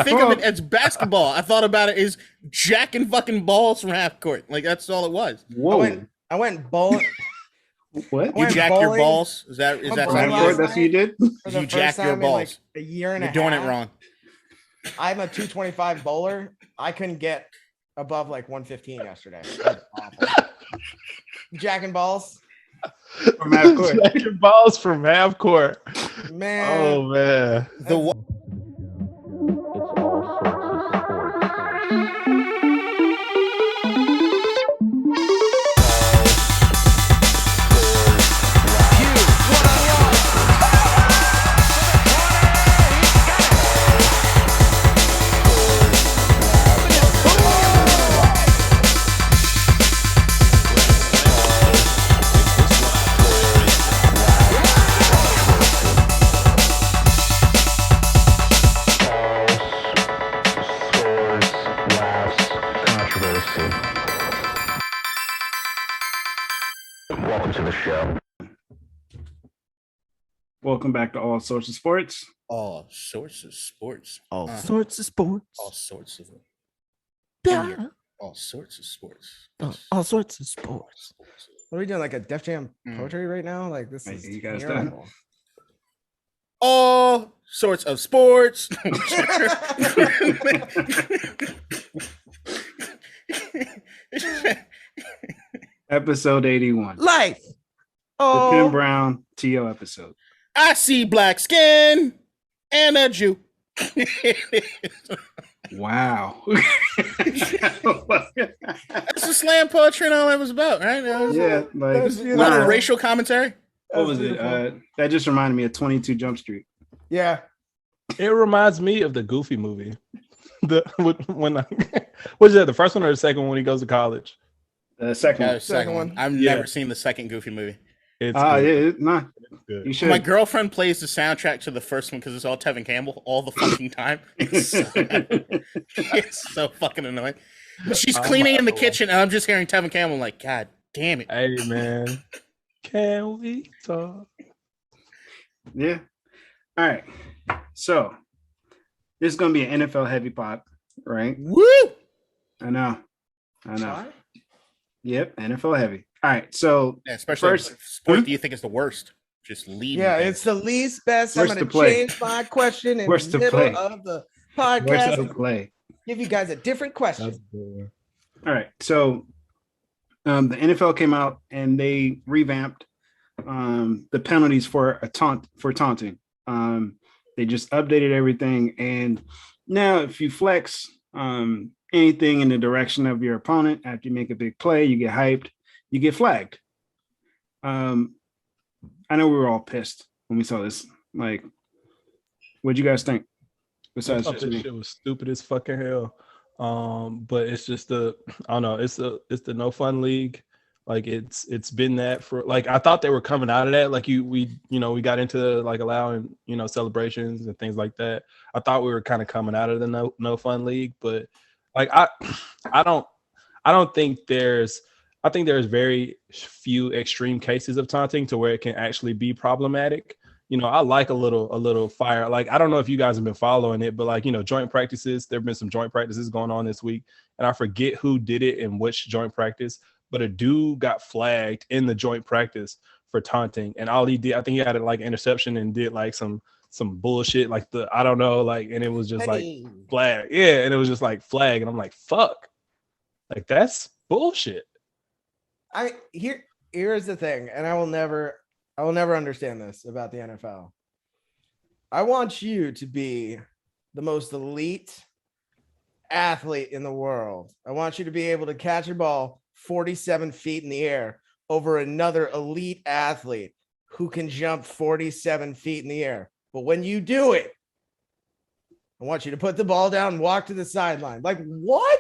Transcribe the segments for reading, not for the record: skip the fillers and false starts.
think of it as basketball. I thought about it as jacking fucking balls from half court. Like that's all it was. Whoa. I went bowling. What? You jack your balls? Is that Went something bowling you last did? That's what you did? For the You first jack your time in, like, balls. a year and You're a doing half. it wrong. I'm a 225 bowler. I couldn't get above like 115 yesterday. That's awful. Jacking balls, From half court. Jacking balls from half court. man. Oh man. The one. Welcome to the show. Welcome back to All Sorts of Sports. All sorts of sports. All sorts of sports. All sorts of them. Yeah. All sorts of sports. All sorts of sports. What are we doing? Like a Def Jam poetry right now? Like this Hey, is you guys terrible. All sorts of sports. Episode 81. Life. The Tim Oh, Brown TO episode. I see black skin and a Jew. Wow. That's what slam poetry and all that was about, right? Yeah, like That's A lot of nah, racial commentary. what was it? That just reminded me of 22 Jump Street. Yeah. It reminds me of the Goofy movie. Was it the first one or the second one when he goes to college? The second Yeah, one. the second one. I've Yeah. never seen the second Goofy movie. It's Yeah, good. nah, Good. you should. My girlfriend plays the soundtrack to the first one because it's all Tevin Campbell all the fucking time. It's so fucking annoying. She's Oh cleaning my in the Lord. kitchen and I'm just hearing Tevin Campbell like, God damn it. Hey man, can we talk? Yeah. All right. So this is gonna be an NFL heavy pod, right? Woo! I know. Yep, NFL heavy. All right. So Yeah, especially First- sport do you think is the worst? Just lead. Yeah, it's the least best. Worst I'm to going to play. change my question in Worst the to middle play. of the where's podcast the and play? give you guys a different question. All right. So the NFL came out and they revamped the penalties for taunting. They just updated everything, and now if you flex anything in the direction of your opponent after you make a big play, you get hyped, you get flagged. I know we were all pissed when we saw this. Like, what'd you guys think? I Besides thought just this me? shit was stupid as fucking hell. But it's just I don't know, it's the no fun league. Like it's been that for like I thought they were coming out of that. Like we got into like allowing, celebrations and things like that. I thought we were kind of coming out of the no fun league, but like I don't think I think there's very few extreme cases of taunting to where it can actually be problematic. I like a little fire. Like, I don't know if you guys have been following it, but like, joint practices, there've been some joint practices going on this week, and I forget who did it in which joint practice, but a dude got flagged in the joint practice for taunting. And all he did, I think he had like interception and did like some bullshit, like I don't know, like, and it was just like flag. Yeah. And it was just like flag. And I'm like, fuck, like that's bullshit. Here's the thing, and I will never understand this about the NFL. I want you to be the most elite athlete in the world. I want you to be able to catch a ball 47 feet in the air over another elite athlete who can jump 47 feet in the air. But when you do it, I want you to put the ball down and walk to the sideline. Like, what?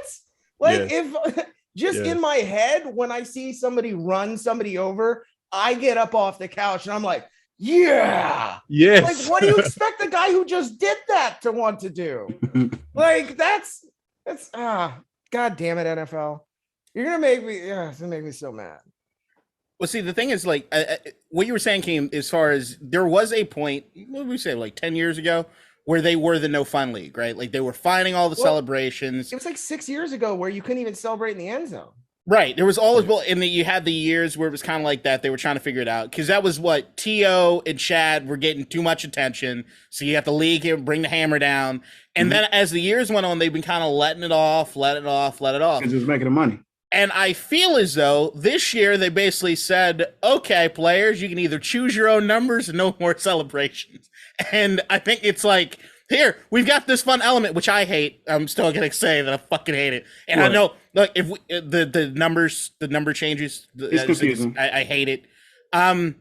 Like, Yes. if just in my head, when I see somebody run somebody over, I get up off the couch and I'm like, yeah. Yes. Like, what do you expect the guy who just did that to want to do? Like, that's God damn it, NFL. You're gonna make me, it's gonna make me so mad. Well, see, the thing is, like, what you were saying, Keem, as far as there was a point, what did we say, like 10 years ago, where they were the no fun league, right? Like they were finding all the celebrations. It was like 6 years ago where you couldn't even celebrate in the end zone. Right. There was always, and you had the years where it was kind of like that. They were trying to figure it out because that was what T.O. and Chad were getting too much attention. So you have the league here, bring the hammer down. And then as the years went on, they've been kind of letting it off. Because it was making the money. And I feel as though this year they basically said, okay, players, you can either choose your own numbers or no more celebrations. And I think it's like, here, we've got this fun element, which I hate. I'm still going to say that I fucking hate it. And I know, look, if we, the number changes, it's confusing. I hate it. But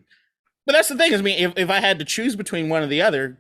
that's the thing is, I mean, if I had to choose between one or the other,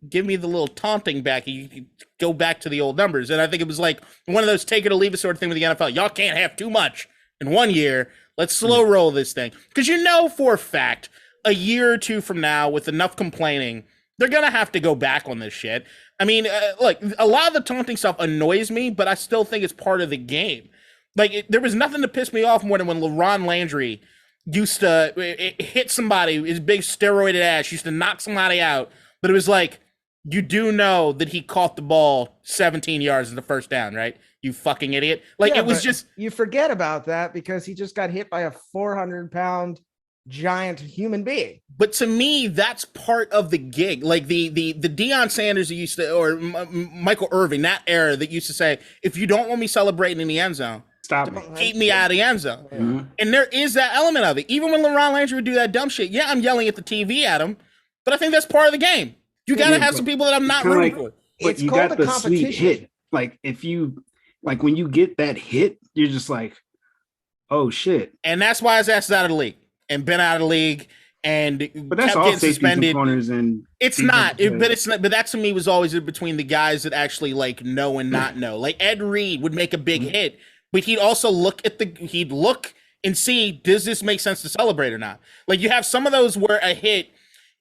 give me the little taunting back. You could go back to the old numbers. And I think it was like one of those take it or leave it sort of thing with the NFL. Y'all can't have too much in 1 year. Let's slow roll this thing. Because you know for a fact, a year or two from now, with enough complaining, they're going to have to go back on this shit. I mean, look, a lot of the taunting stuff annoys me, but I still think it's part of the game. Like, there was nothing to piss me off more than when LeBron Landry used to hit somebody, his big steroided ass, used to knock somebody out. But it was like, you do know that he caught the ball 17 yards in the first down, right? You fucking idiot. Like, it was just... You forget about that because he just got hit by a 400-pound giant human being. But to me, that's part of the gig. Like the Deion Sanders that used to, or Michael Irvin, that era that used to say, if you don't want me celebrating in the end zone, stop me. Keep me out of the end zone. And there is that element of it. Even when LeBron Landry would do that dumb shit, yeah, I'm yelling at the TV at him, but I think that's part of the game. You gotta have some people that I'm not rooting for. But you got the sweet hit. Like if you, like when you get that hit, you're just like, oh shit. And that's why his ass is out of the league and been out of the league and but that's all suspended. And it's not, but that to me was always between the guys that actually like know and not know. Like Ed Reed would make a big hit, but he'd also look and see, does this make sense to celebrate or not? Like you have some of those where a hit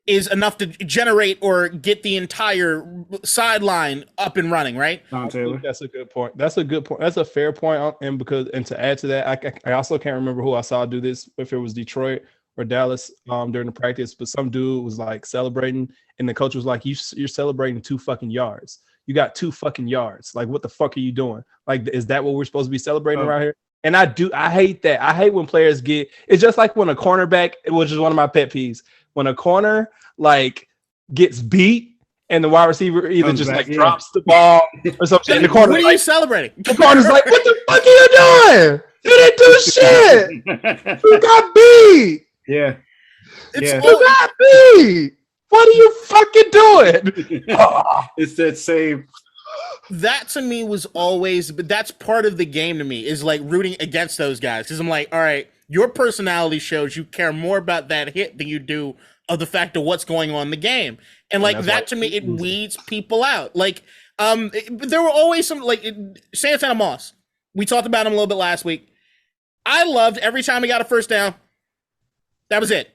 is enough to generate or get the entire sideline up and running, right? That's a good point. That's a good point. That's a fair point. And to add to that, I also can't remember who I saw do this, if it was Detroit or Dallas during the practice, but some dude was like celebrating and the coach was like, you're celebrating 2 fucking yards. You got 2 fucking yards. Like, what the fuck are you doing? Like, is that what we're supposed to be celebrating around here? And I hate that. I hate when players it's just like when a cornerback, which is one of my pet peeves, when a corner like gets beat and the wide receiver either just drops the ball or something. And the corner, what are you celebrating? The corner's like, what the fuck are you doing? You didn't do shit. You got beat. Yeah. You got beat. What are you fucking doing? It's that same. That to me was always, but that's part of the game to me, is like rooting against those guys. Because I'm like, all right, your personality shows you care more about that hit than you do of the fact of what's going on in the game. And like that to me, it weeds people out. Like, there were always some, like Santana Moss. We talked about him a little bit last week. I loved every time he got a first down. That was it.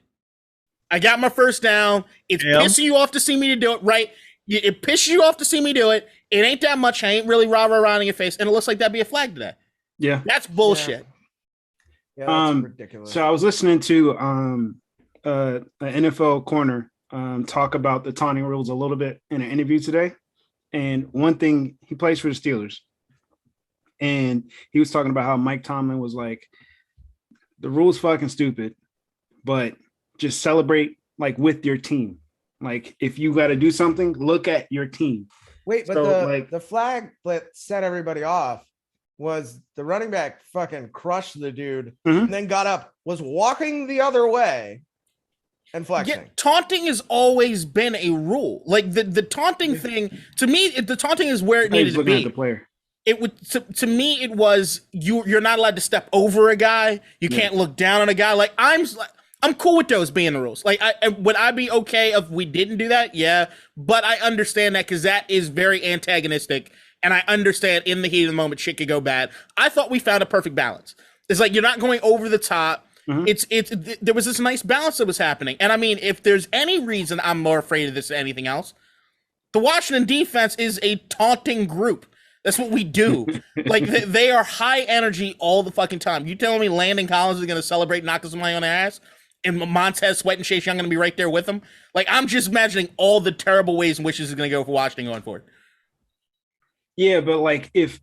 I got my first down. It's pissing you off to see me to do it, right? It pisses you off to see me do it. It ain't that much. I ain't really rah-rah around in your face. And it looks like that'd be a flag today. Yeah. That's bullshit. Yeah, that's ridiculous. So I was listening to an NFL corner talk about the taunting rules a little bit in an interview today. And one thing, he plays for the Steelers. And he was talking about how Mike Tomlin was like, the rule's fucking stupid, but just celebrate like with your team. Like if you got to do something, look at your team. Wait, but so, the flag that set everybody off was the running back fucking crushed the dude and then got up, was walking the other way and flexing. Yeah, taunting has always been a rule. Like the taunting thing, to me, the taunting is where it needed to be. At the player. It would to me, it was you're not allowed to step over a guy. You can't look down on a guy. Like I'm cool with those being the rules. Like, would I be okay if we didn't do that? Yeah, but I understand that because that is very antagonistic, and I understand in the heat of the moment shit could go bad. I thought we found a perfect balance. It's like you're not going over the top. There was this nice balance that was happening, and I mean, if there's any reason I'm more afraid of this than anything else, the Washington defense is a taunting group. That's what we do. Like they are high energy all the fucking time. You telling me Landon Collins is going to celebrate knocking somebody on the ass? and Montez Sweat and Chase Young going to be right there with him. Like, I'm just imagining all the terrible ways in which this is going to go for Washington going forward. Yeah, but like if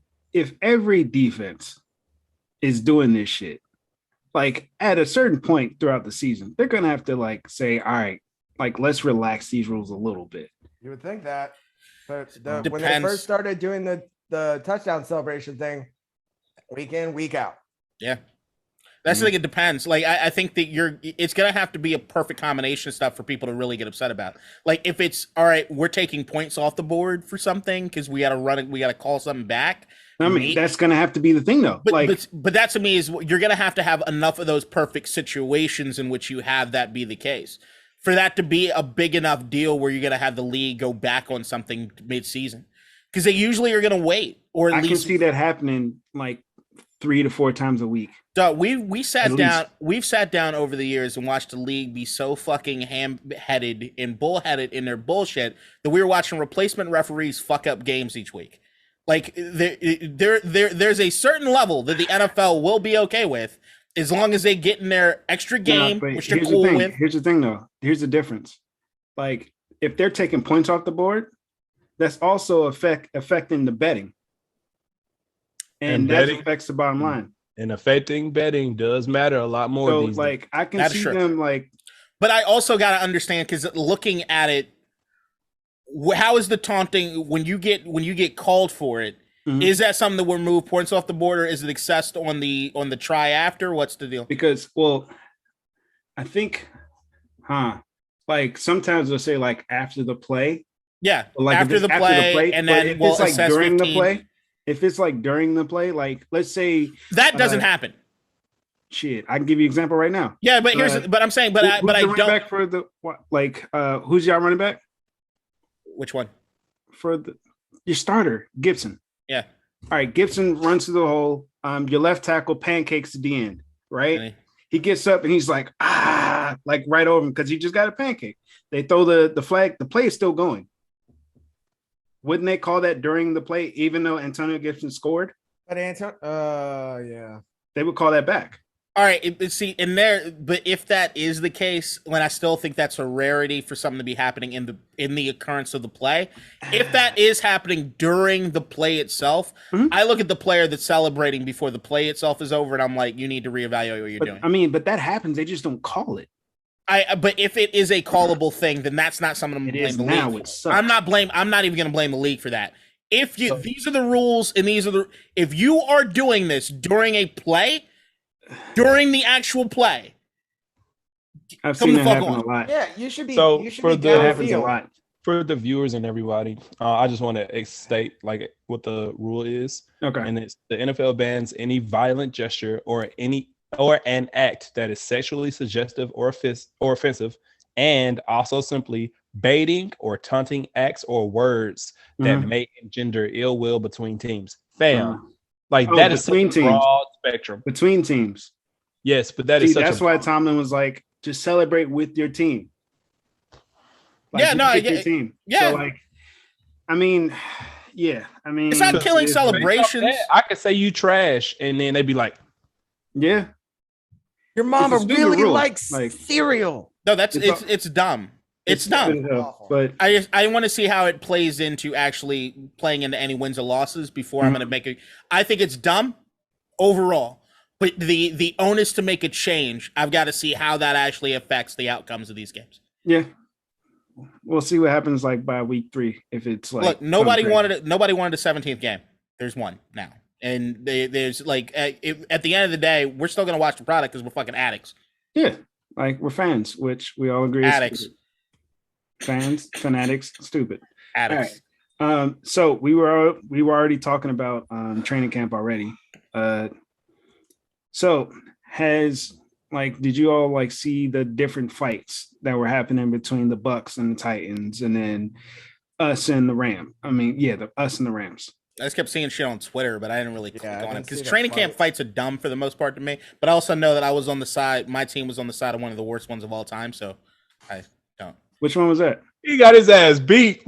every defense is doing this shit, like at a certain point throughout the season, they're gonna have to like say, all right, like let's relax these rules a little bit. You would think that, but when they Depends. first started doing the touchdown celebration thing, week in, week out. Yeah. That's the thing. It depends. Like, I think that it's going to have to be a perfect combination of stuff for people to really get upset about. Like, if it's, all right, we're taking points off the board for something because we got to run it, we got to call something back. I mean, that's going to have to be the thing, though. But that to me is you're going to have enough of those perfect situations in which you have that be the case for that to be a big enough deal where you're going to have the league go back on something mid-season because they usually are going to wait. Or at least can see that happening like 3 to 4 times a week. We've sat down over the years and watched the league be so fucking ham-headed and bullheaded in their bullshit that we were watching replacement referees fuck up games each week. Like there's a certain level that the NFL will be okay with as long as they get in their extra game, which they're cool with. Here's the thing, though. Here's the difference. Like if they're taking points off the board, that's also affecting the betting, and that affects the bottom line. And affecting betting does matter a lot more. So, these like, days. I can see them like. But I also got to understand because looking at it, how is the taunting when you get called for it? Mm-hmm. Is that something that will remove points off the board, or is it accessed on the try after? What's the deal? Because I think, like sometimes they'll say like after the play. Yeah, like after the play, and then if it's like during 15. The play. If it's like during the play, like let's say that doesn't happen. Shit, I can give you an example right now. Yeah, but I'm saying, but I don't. Back for the who's y'all running back? Which one? For your starter, Gibson. Yeah. All right, Gibson runs to the hole. Your left tackle pancakes at the end, right? Okay. He gets up and he's like like right over him because he just got a pancake. They throw the flag. The play is still going. Wouldn't they call that during the play, even though Antonio Gibson scored? But yeah, they would call that back. All right, but if that is the case, then I still think that's a rarity for something to be happening in the occurrence of the play. If that is happening during the play itself, I look at the player that's celebrating before the play itself is over, and I'm like, you need to reevaluate what you're doing. I mean, but that happens. They just don't call it. But if it is a callable thing, then that's not something I'm going to blame the league for. I'm not even going to blame the league for that. These are the rules, and if you are doing this during a play, during the actual play, I've seen that happen a lot. Yeah, you should be. So you should for be the happens a lot. For the viewers and everybody, I just want to state like what the rule is. Okay, and it's the NFL bans any violent gesture or an act that is sexually suggestive or offensive, and also simply baiting or taunting acts or words that may engender ill will between teams. That is such a broad spectrum. Between teams. Yes, but that's why Tomlin was like, just celebrate with your team. Like, I get your team. Yeah. So like, I mean, it's not killing celebrations. I could say you trash, and then they'd be like, yeah. Your mama really likes cereal. No, it's dumb. It's dumb. But I want to see how it plays into actually playing into any wins or losses before I'm going to make it. I think it's dumb overall, but the onus to make a change, I've got to see how that actually affects the outcomes of these games. Yeah, we'll see what happens like by week 3 if it's like. Look, nobody wanted a 17th game. There's one now. And there's like at the end of the day, we're still gonna watch the product because we're fucking addicts. Yeah, like we're fans, which we all agree. Addicts, fans, fanatics, stupid. Addicts. All right. So we were already talking about training camp already. So did you all like see the different fights that were happening between the Bucks and the Titans, and then us and the Rams? I mean, us and the Rams. I just kept seeing shit on Twitter, but I didn't really click on it because training camp fights are dumb for the most part to me. But I also know that I was on the side. My team was on the side of one of the worst ones of all time, so I don't. Which one was that? He got his ass beat.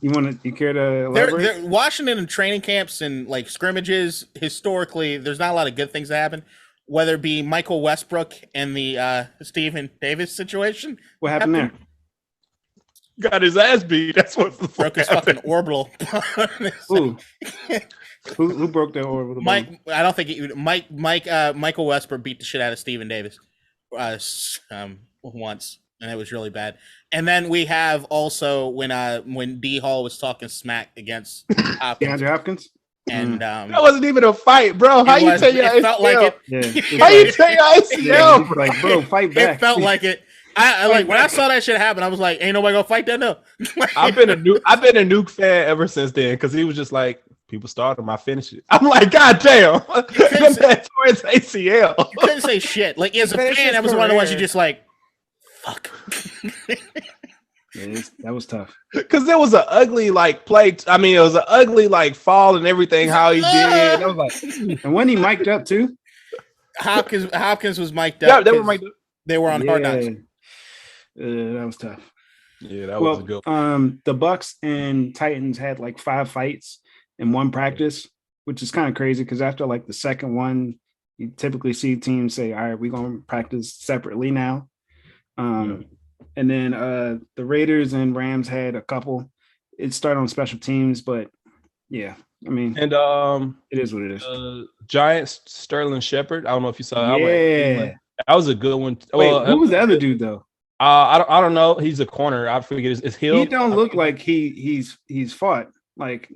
You care to elaborate? Washington and training camps and like scrimmages historically, there's not a lot of good things that happen. whether it be Michael Westbrook and the Stephen Davis situation. What happened there? Got his ass beat. That's what the Broke fuck his happened. fucking orbital. Ooh. Who broke their orbital bone? I don't think Michael Westbrook beat the shit out of Stephen Davis once, and it was really bad. And then we have also when D Hall was talking smack against Hopkins, DeAndre Hopkins? and That wasn't even a fight, bro. How you tell your it felt like it. Yeah. How you tell your Yeah, ACL? he's like, bro, fight back. It felt like it. I like when I saw that shit happen. I was like, "Ain't nobody gonna fight that no." I've been a Nuke fan ever since then because he was just like, people start him, I finish it. I'm like, God damn, couldn't man tore his ACL. You couldn't say shit. Like as a Finish fan, his that was one of the ones you career. just like, fuck. Yeah, that was tough. Because there was an ugly like play. I mean, it was an ugly like fall and everything. How he did. And I was like, And when he mic'd up too? Hopkins was mic'd yeah, up. they were 'cause like, they were on Hard Knocks. That was tough. yeah, that was a good. The Bucks and Titans had like 5 fights in one practice, which is kind of crazy because after like the second one, you typically see teams say, "All right, we're gonna practice separately now." And then the Raiders and Rams had a couple. It started on special teams, but yeah, I mean, And it is what it is. Giants Sterling Shepard. I don't know if you saw that. Yeah. That was a good one. Wait, Well, who was the other dude though? I don't know. He's a corner. I forget his Hill. He don't look like he's fought. Like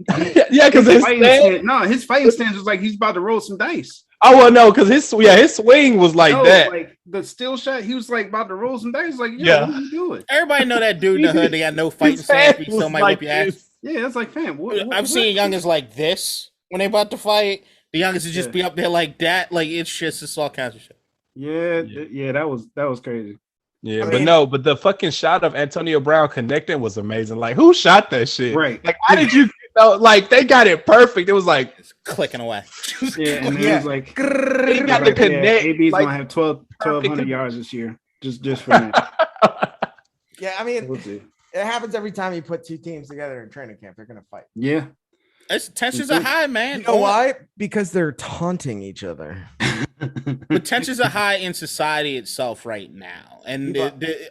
yeah, because his his fighting stance was like he's about to roll some dice. Oh well, no, because his swing was like that. Like the still shot, he was like about to roll some dice. Like, Yeah. what are you doing? Everybody know that dude in the hood. They got no fighting His stance. hand He was still might like whip your ass. this. Yeah, it's like, fam. I've seen youngins like this when they about to fight. The youngins would just Yeah. be up there like that. Like it's all kinds of shit. Yeah, that was crazy. Yeah, I but mean- but the fucking shot of Antonio Brown connecting was amazing. Like, who shot that shit? Right. Like, how did you get that? Like, they got it perfect. It was like, It's clicking away. Yeah, and then Yeah. it was like, they got the like, connect. AB's like, gonna have 1,200 yards this year. Just for that. Yeah, I mean, We'll see. it happens every time you put 2 teams together in training camp. They're gonna fight. Yeah. It's tensions are high, man. You know why? Because they're taunting each other. But tensions are high in society itself right now, and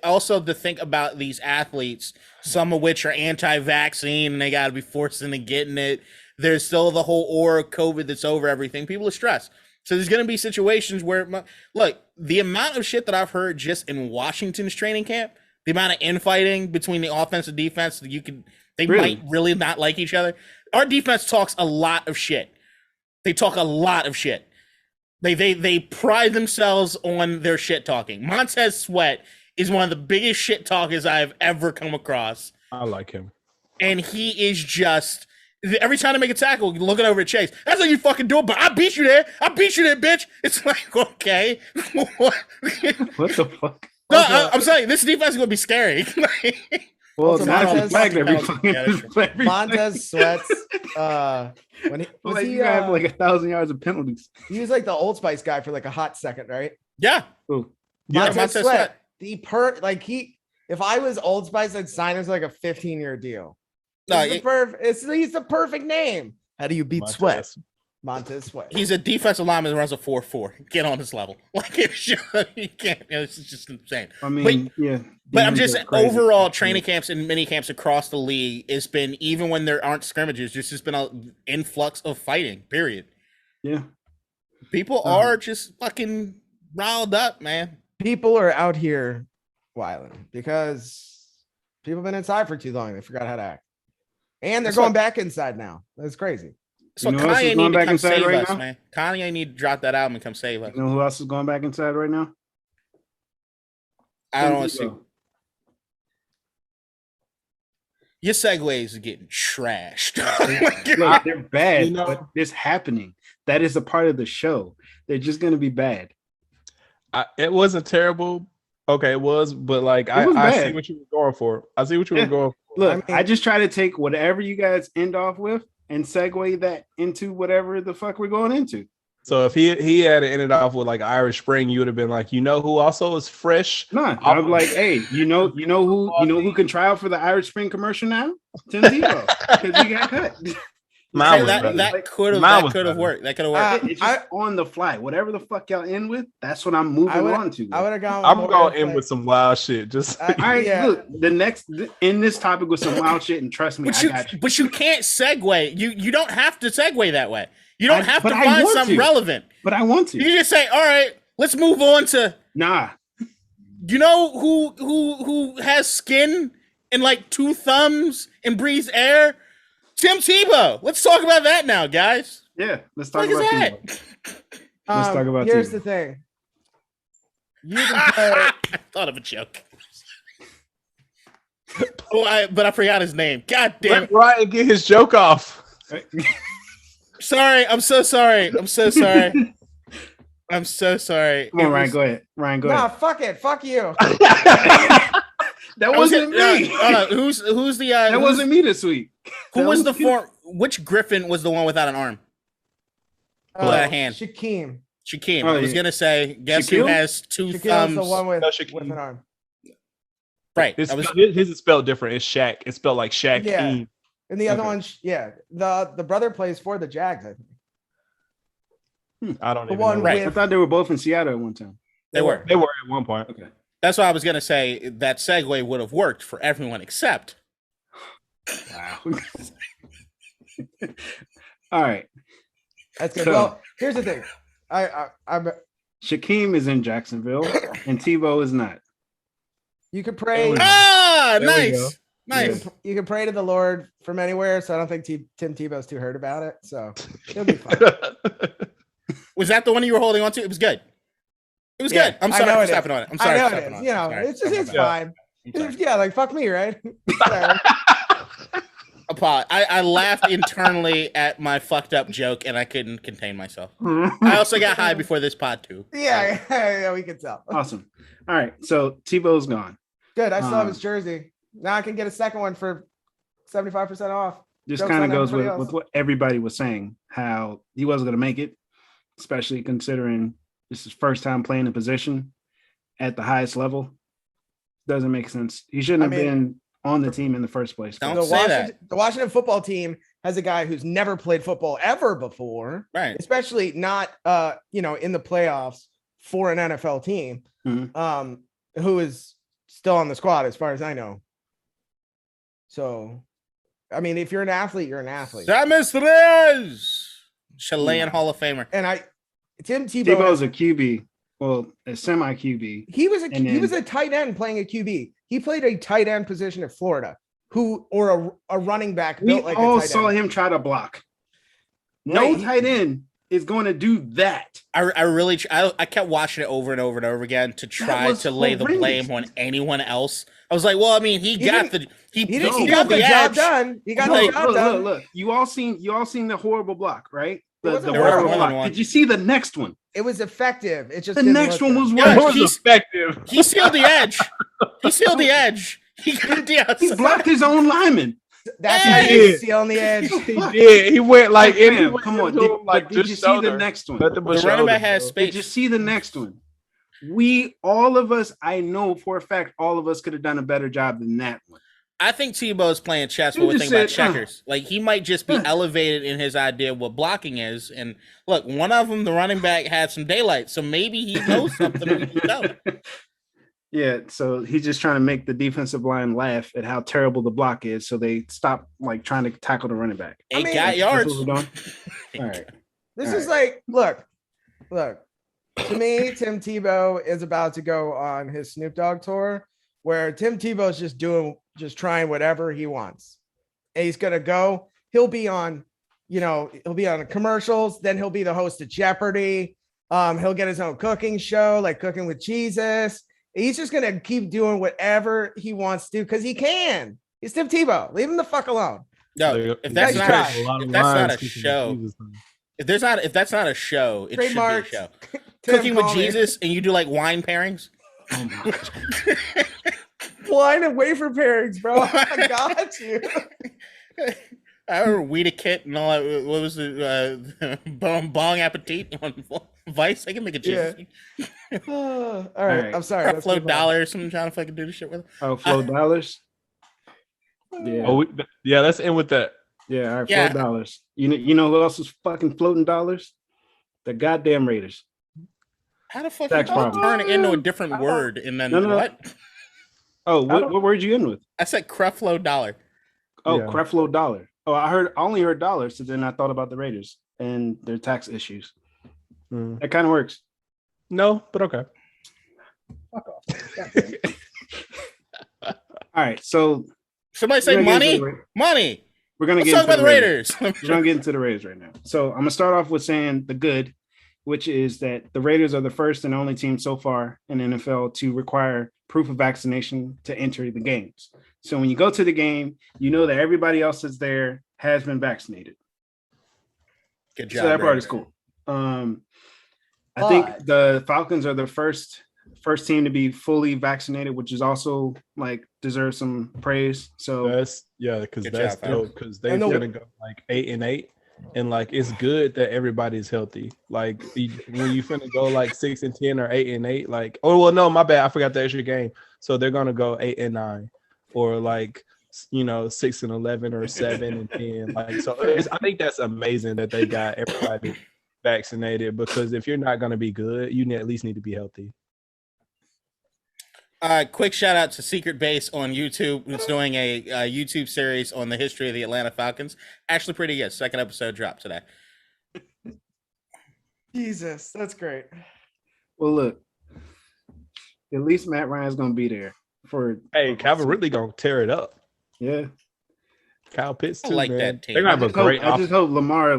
also to think about these athletes, some of which are anti-vaccine and they got to be forced into getting it. There's still the whole aura of COVID that's over everything. People are stressed, so there's going to be situations where, look, the amount of shit that I've heard just in Washington's training camp, the amount of infighting between the offense and defense, they might really not like each other. Our defense talks a lot of shit. They talk a lot of shit. They pride themselves on their shit talking. Montez Sweat is one of the biggest shit talkers I've ever come across. I like him. And he is just every time they make a tackle, looking over at Chase. That's how you fucking do it, but I beat you there. I beat you there, bitch. It's like, okay. What the fuck? No, I'm saying this defense is gonna be scary. Well, Also, now Montez- it's flagged every Yeah, fucking. that's every- Montez Sweats. When he was like, he, you have like 1,000 yards of penalties. he was like the Old Spice guy for like a hot second, right? Yeah. Ooh. Yeah, Montez Montez Sweat. Sweat. If I was Old Spice, I'd sign him as like a 15-year deal. No, He's the perfect name. How do you beat Montez. Sweat? Montez Sweat. He's a defensive lineman that runs a 4.4. Get on his level. Like you can't. It's just insane. I mean, yeah. But I'm DMs just are crazy. overall training camps and mini camps across the league. It's been, even when there aren't scrimmages, there's just been an influx of fighting. Period. Yeah. People are just fucking riled up, man. People are out here wilding because people have been inside for too long. They forgot how to act. And they're That's going what- back inside now. That's crazy. So You know who else is Kanye going need to back come inside save right us, now? man. Kanye need to drop that album and come save us. You know who else is going back inside right now? I don't Tim want to see. Tebow. Your segues are getting trashed. Look, they're bad, You know- but it's happening. That is a part of the show. They're just going to be bad. It wasn't terrible. Okay, it was, but like It was I bad. see what you were going for. I see what you Yeah. were going for. Look, I I mean- just try to take whatever you guys end off with and segue that into whatever the fuck we're going into. So if he had ended off with like Irish Spring, you would have been like, you know who also is fresh? Nah, I'm like, hey, you know who can try out for the Irish Spring commercial now? Tim Tebow, because he got cut. Mine was that better. could have Mine was worked. That could have worked. It's just on the fly. Whatever the fuck y'all end with, that's what I'm moving on to. I would have gone. I'm going in with some wild shit. Just all right, yeah. look, the next in this topic with some wild shit, and trust me, I got you. But you can't segue. You don't have to segue that way. You don't have to but I find want something to. relevant. But I want to. You just say, all right, let's move on to. Nah. You know who has skin and like 2 thumbs and breathes air? Tim Tebow. Let's talk about that now, guys. Yeah, let's talk What about is Tebow. Let's talk about Here's Tebow. the thing. You can play. I thought of a joke. But I forgot his name. God damn it. let Ryan get his joke off. Sorry. I'm so sorry. I'm so sorry. I'm so sorry. Come on, Ryan, go ahead. Ryan, go Nah, ahead. fuck it. Fuck you. That wasn't me. Hold on. Who's the That wasn't me this week. who That was the you. which Griffin was the one without an arm? Without a hand. Shaquem. Shaquem. Oh, I was yeah. gonna say, guess who Shaquille? has 2 Shaquem's thumbs? the one with, No, Shaquem. with an arm. Right. His I was, is spelled different. It's Shaq. It's spelled like Shaq. Yeah. And the other Okay. one, the brother plays for the Jags. I think. I don't The even one know. Right. I thought they were both in Seattle at one time. they were. They were at one point. Okay. That's why I was gonna say that segue would have worked for everyone except. Wow. All right. That's good. So- Well, here's the thing. I'm Shaquem is in Jacksonville, and Tebow is not. you could pray. Ah, There we go. nice, nice. You can pray to the Lord from anywhere. So I don't think Tim Tebow's too hurt about it. So it'll be fine. Was that the one you were holding on to? It was good. It was Yeah, good. I'm I sorry know for it is. stepping on it. I'm I sorry know for it stepping is. on You it. know, I'm sorry. it's I'm fine. sorry. Yeah, like fuck me, right? Whatever. I laughed internally at my fucked up joke and I couldn't contain myself. I also got high before this pod too. yeah, we can tell. Awesome. All right. So Tebow's gone. Good. I still have his Um, jersey. Now I can get a second one for 75% off. This Joke's kind of on goes everybody with else. what everybody was saying, how he wasn't going to make it, especially considering this is his first time playing a position at the highest level. Doesn't make sense. He shouldn't have been on the team in the first place. Don't The say that. Washington football team has a guy who's never played football ever before, Right. especially not in the playoffs for an NFL team, Mhm. who is still on the squad as far as I know. So, I mean, if you're an athlete, you're an athlete. Samus Reyes, Chilean Hall of Famer. And Tim Tebow, Tebow's a QB, well, a semi QB. he was and he was then- a tight end playing a QB. He played a tight end position at Florida, or a running back We built like all a tight saw end. him try to block. No Right. tight end is going to do that. I kept watching it over and over and over again to try was to lay the horrendous. blame on anyone else. I was like, well, I mean, he got the He No. got the job edge. done. He got Look, the job done. look. You all seen the horrible block, right? The wasn't There was horrible more than block. one. Did you see the next one? It was effective. It just The didn't next look one good. was Yeah, It worse. was effective. He sealed the edge. He sealed the edge. He got the He outside. blocked his own lineman. That's Hey! how you seal on the edge. He did. He went like in. Fam, come on. Did you see the next one? Nothing but The running back shoulder, has bro. space. Did you see the next one? All of us, I know for a fact, all of us could have done a better job than that one. I think Tebow's playing chess You when we just think about said, checkers. Like he might just be elevated in his idea of what blocking is. And look, one of them, the running back, had some daylight, so maybe he knows something we don't. Yeah, so he's just trying to make the defensive line laugh at how terrible the block is, so they stop like trying to tackle the running back. He mean, got That's yards. what we're doing? All right. This All is like, look. To me, Tim Tebow is about to go on his Snoop Dogg tour, where Tim Tebow is just trying whatever he wants. And he's gonna go. He'll be on commercials. Then he'll be the host of Jeopardy. He'll get his own cooking show, like Cooking with Jesus. He's just gonna keep doing whatever he wants to because he can. He's Tim Tebow. Leave him the fuck alone. No, if that's Nice not try. a show, if that's not a show, it Trademark. should be a show. Tim, Cooking with call me. Jesus, and you do like wine pairings. Wine and wafer pairings, bro. I got you. I remember Weed kit and all that. What was the bong appetit on Vice? I can make a Yeah. Jesus. All right. right. I'm sorry. Let's Flow move on. dollars. I'm trying to fucking do this shit with. Oh, Flo Dollars. Yeah. Oh, yeah. Let's end with that. Yeah, all right, Yeah. $4. You know who else is fucking floating dollars? The goddamn Raiders. How the fuck Tax you problem. turn it into a different word and then No. what? Oh, I don't- what word you in with? I said Creflo dollar. Oh, Yeah. Creflo dollar. Oh, I only heard dollars, so then I thought about the Raiders and their tax issues. Mm. That kind of works. No, but okay. All right, so Somebody say we're gonna get money, into the Ra- money. we're gonna Let's get talk into about the Raiders. We're gonna get into the Raiders right now. So I'm gonna start off with saying the good, which is that the Raiders are the first and only team so far in the NFL to require proof of vaccination to enter the games. So when you go to the game, you know that everybody else that's there has been vaccinated. Good So job. that part Raiders. is cool. I think the Falcons are the first team to be fully vaccinated, which is also like deserves some praise. So That's because Good that's job, fam. dope because they're And the- gonna go like 8-8, and like it's good that everybody's healthy. Like when you finna go like 6-10 or 8-8, like no, my bad, I forgot the extra game. So they're gonna go 8-9 or like 6-11 or 7-10. Like so, I think that's amazing that they got everybody vaccinated because if you're not gonna be good, you at least need to be healthy. Quick shout out to Secret Base on YouTube, who's doing a YouTube series on the history of the Atlanta Falcons. Actually, pretty good. Second episode dropped today. Jesus, that's great. well, look, at least Matt Ryan's gonna be there for. Hey, Calvin Ridley gonna tear it up. Yeah, Kyle Pitts I too, like man. that team. They're gonna have a great. I just hope Lamar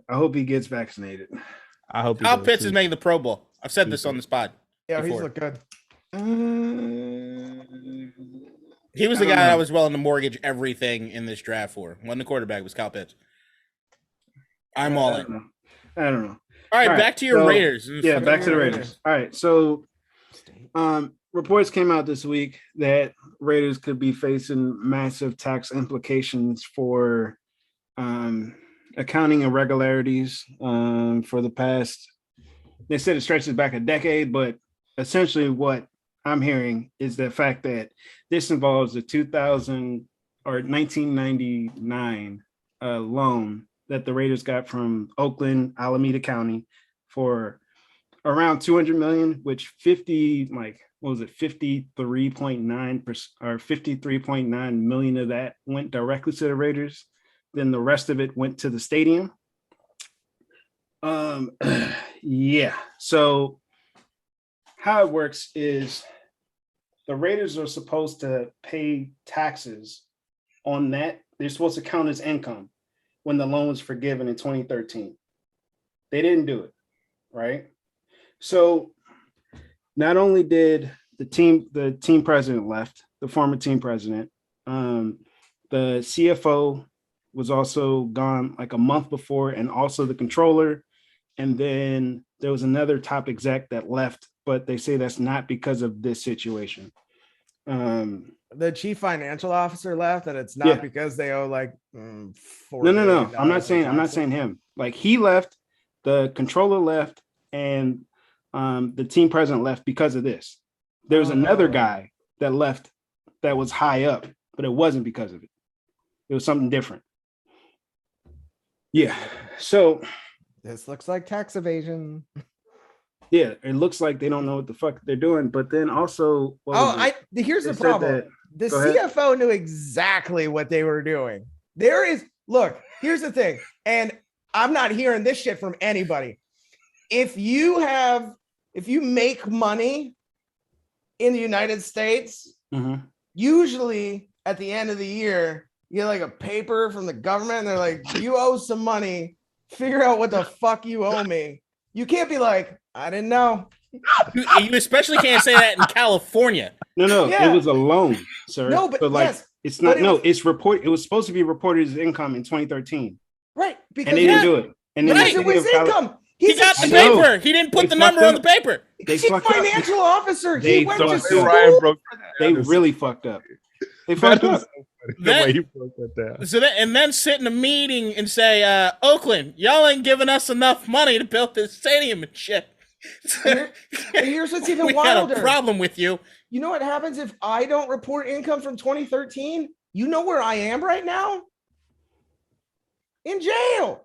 I hope he gets vaccinated. I hope he Kyle does, Pitts too. is making the Pro Bowl. I've said this on this pod. Yeah, he's Before. look good. He was the I guy don't know. I was willing to mortgage everything in this draft for. Wasn't the quarterback, it was Kyle Pitts. I'm all in. I don't know. All right, All right, back to your so- Raiders. Yeah, back to the Raiders. All right, so reports came out this week that Raiders could be facing massive tax implications for accounting irregularities for the past. They said it stretches back a decade, but essentially what I'm hearing is the fact that this involves the 2000 or 1999 loan that the Raiders got from Oakland, Alameda County for around 200 million, which 53.9% or 53.9 million of that went directly to the Raiders. Then the rest of it went to the stadium. Yeah. So how it works is the Raiders are supposed to pay taxes on that. They're supposed to count as income when the loan was forgiven in 2013. They didn't do it, right? So not only did the team president left, the former team president, the CFO was also gone like a month before, and also the controller. And then there was another top exec that left, but they say that's not because of this situation. The chief financial officer left, and it's not Yeah. because they owe like No. I'm not saying him. Like he left, the controller left, and the team president left because of this. There's another guy that left that was high up, but it wasn't because of it. It was something different. Yeah. So This looks like tax evasion. yeah, it looks like they don't know what the fuck they're doing. But then also, Here's the They said problem. that- The Go ahead. CFO knew exactly what they were doing. Here's the thing, and I'm not hearing this shit from anybody. If you make money in the United States, Mhm. usually at the end of the year, you get like a paper from the government, and they're like, you owe some money, figure out what the fuck you owe me. You can't be like, I didn't know. You especially can't say that in California. No, Yeah. it was a loan, sir. No, but like yes, it's not. but it No, was- it's report. It was supposed to be reported as income in 2013, Right, because and they didn't do it. And then Right. the it was city of income. He He's got a the I know. paper. He didn't put They the number on the fucked paper. They chief fucked up. financial officer. They He went to fucked school. up. Ryan broke They that really fucked up. They That fucked was up. the That- way he broke that down. So then sit in a meeting and say, Oakland, y'all ain't giving us enough money to build this stadium and shit. And here's what's even We had a wilder. problem with you. You know what happens if I don't report income from 2013? You know where I am right now? In jail.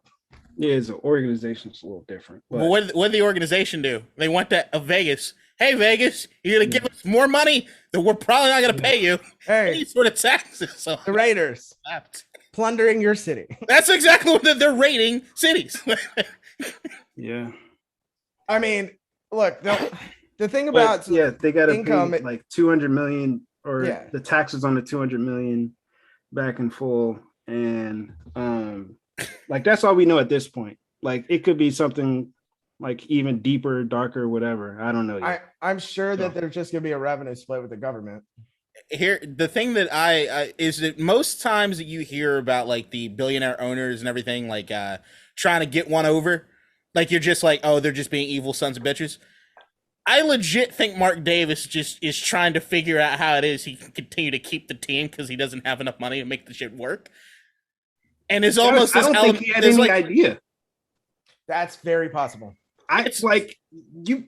Yeah, it's an organization's a little different. But Well, what did the organization do? They went to Vegas. Hey, Vegas, you're going to give us more money that we're probably not going to pay you. Hey, Any sort of taxes. So the Raiders plundering your city. that's exactly what they're raiding cities. yeah. I mean, look, the thing about they got to income, pay like 200 million or Yeah. the taxes on the 200 million back in full, and like that's all we know at this point. Like it could be something like even deeper, darker, whatever. I don't know yet. I'm sure that there's just going to be a revenue split with the government. Here, the thing that I is that most times that you hear about like the billionaire owners and everything, like trying to get one over, like you're just like, oh, they're just being evil sons of bitches. I legit think Mark Davis just is trying to figure out how it is he can continue to keep the team because he doesn't have enough money to make the shit work. And it's almost I don't think he had any idea. That's very possible. It's like you.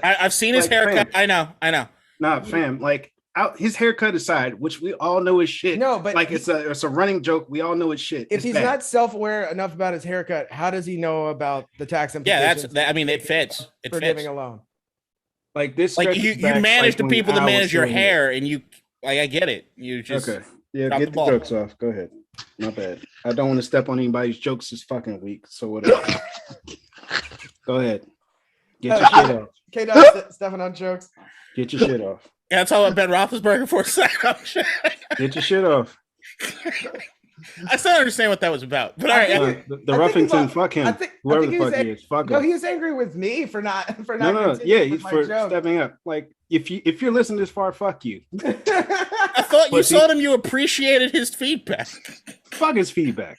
I've seen his like, haircut. fam. I know. Nah, fam. Like his haircut aside, which we all know is shit. No, but like it's a running joke. We all know it's shit. If it's he's bad. not self-aware enough about his haircut, how does he know about the tax implications? Yeah, I mean, it fits. It for fits. giving a loan. Like this, Like you manage the people that manage your hair. hair, and you like I get it. You just Okay. Yeah, drop get the the ball. jokes off. Go ahead. Not bad. I don't want to step on anybody's jokes this fucking week. So whatever. Go ahead. Get your shit off. K-Dot stepping on jokes. Get your shit off. Yeah, that's all about Ben Roethlisberger for a second. Get your shit off. I still don't understand what that was about. But all right, The Ruffington, fuck him. Whoever the fuck he is, fuck No, him. he was angry with me for not No. continuing Yeah, with he's my for joke. stepping up. Like if you're listening this far, fuck you. I thought you Pussy. told him you appreciated his feedback. Fuck his feedback.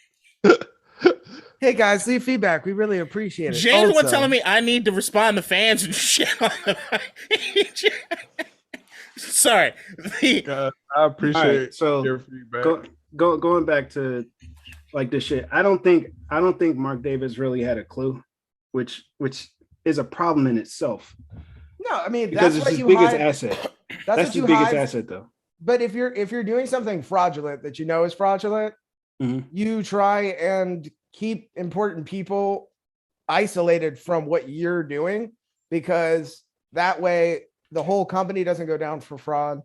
Hey guys, leave feedback. We really appreciate it. James was Also, telling me I need to respond to fans and shit. Sorry. I appreciate All right, so your feedback. going back to like this shit. I don't think Mark Davis really had a clue, which is a problem in itself. No, I mean Because that's it's what his you biggest hide. asset. That's That's what his you biggest hide. asset though. But if you're doing something fraudulent that you know is fraudulent, Mhm. you try and keep important people isolated from what you're doing, because that way the whole company doesn't go down for fraud.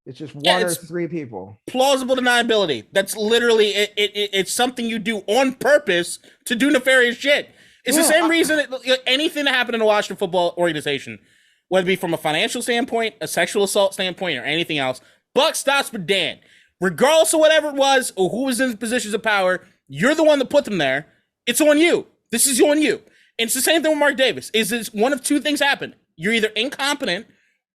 It's just one or it's- three people. Plausible deniability. That's literally it. It's something you do on purpose to do nefarious shit. It's the Yeah, same reason anything that happened in a Washington football organization, whether it be from a financial standpoint, a sexual assault standpoint, or anything else, buck stops with Dan. Regardless of whatever it was or who was in positions of power, you're the one that put them there. It's on you. This is on you. And it's the same thing with Mark Davis. Is one of two things happen. You're either incompetent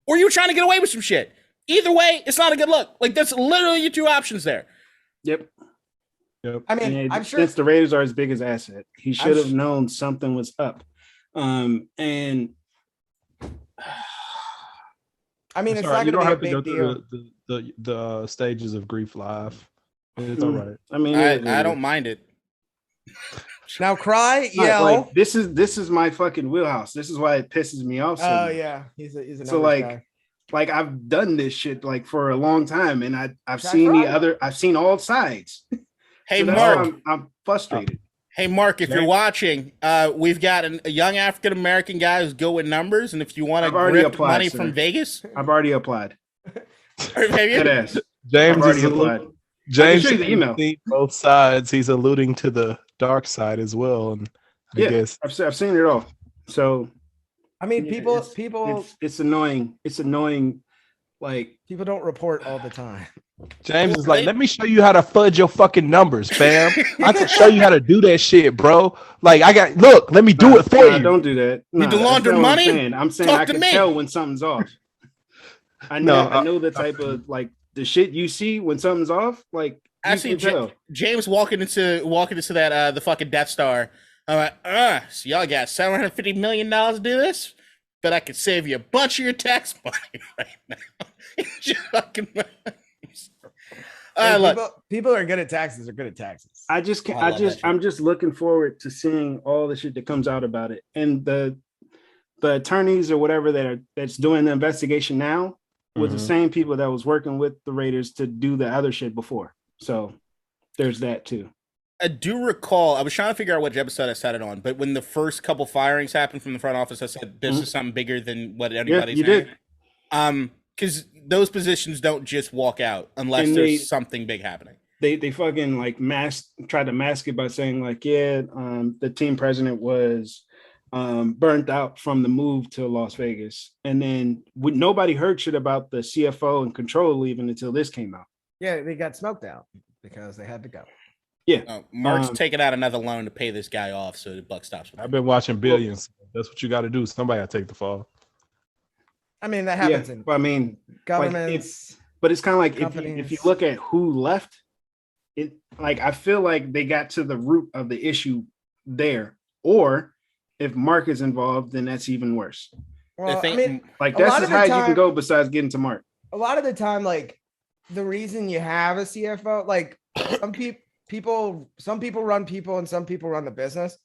or you're trying to get away with some shit. Either way, it's not a good look. Like, that's literally your two options there. Yep. I mean, And I'm sure since the Raiders are his biggest asset, he should have sh- known something was up. And I mean, it's Sorry, not you don't going to have be to a go big deal. through the stages of grief live. It's all right. I mean, I don't mind it. Now cry, Like, yell. this is my fucking wheelhouse. This is why it pisses me off. So Oh much. yeah, he's a So numbers like, guy. like I've done this shit like for a long time, and I've That's seen right. I've seen all sides. Hey, So that's why Mark. I'm frustrated. Hey, Mark, if you're watching, we've got a young African-American guy who's good with numbers, and if you want I've to already grip applied, money sir. from Vegas, I've already applied. or have you? Dead ass. I've James already is applied. James show you the has email. seen both sides. He's alluding to the dark side as well, and I Yeah, guess I've seen it all. So I mean, yeah, people it's annoying. It's annoying. Like don't report all the time. James is like, "Let me show you how to fudge your fucking numbers, fam. I can show you how to do that shit, bro. Like, let me do it for you." Don't do that. You Nah, to that's launder not what money? I'm saying Talk I to can me. tell when something's off. I know the type of like the shit you see when something's off. Like I you see can tell. James walking into that the fucking Death Star. I'm like, so y'all got $750 million to do this, but I could save you a bunch of your tax money right now. Just fucking. Hey, Look, people are good at taxes. Are good at taxes. I just can't. I love that shit. I'm just looking forward to seeing all the shit that comes out about it, and the attorneys or whatever that's doing the investigation now was the Mhm. same people that was working with the Raiders to do the other shit before. So there's that too. I do recall, I was trying to figure out which episode I said it on, but when the first couple firings happened from the front office, I said this is something bigger than what anybody's you saying. did. Because those positions don't just walk out unless And there's something big happening. They fucking like tried to mask it by saying like, the team president was burnt out from the move to Las Vegas. And then nobody heard shit about the CFO and controller leaving until this came out. Yeah, they got smoked out because they had to go. Yeah. Mark's taking out another loan to pay this guy off so the buck stops. I've been watching Billions. That's what you got to do. Somebody got to take the fall. I mean, that happens in governments. But it's kind of like companies. if you look at who left, it like I feel like they got to the root of the issue there. Or if Mark is involved, then that's even worse. Well, I think- I mean, Like A that's lot as of the high as you time- can go besides getting to Mark. a lot of the time, like the reason you have a CFO, like some people run people and some people run the business.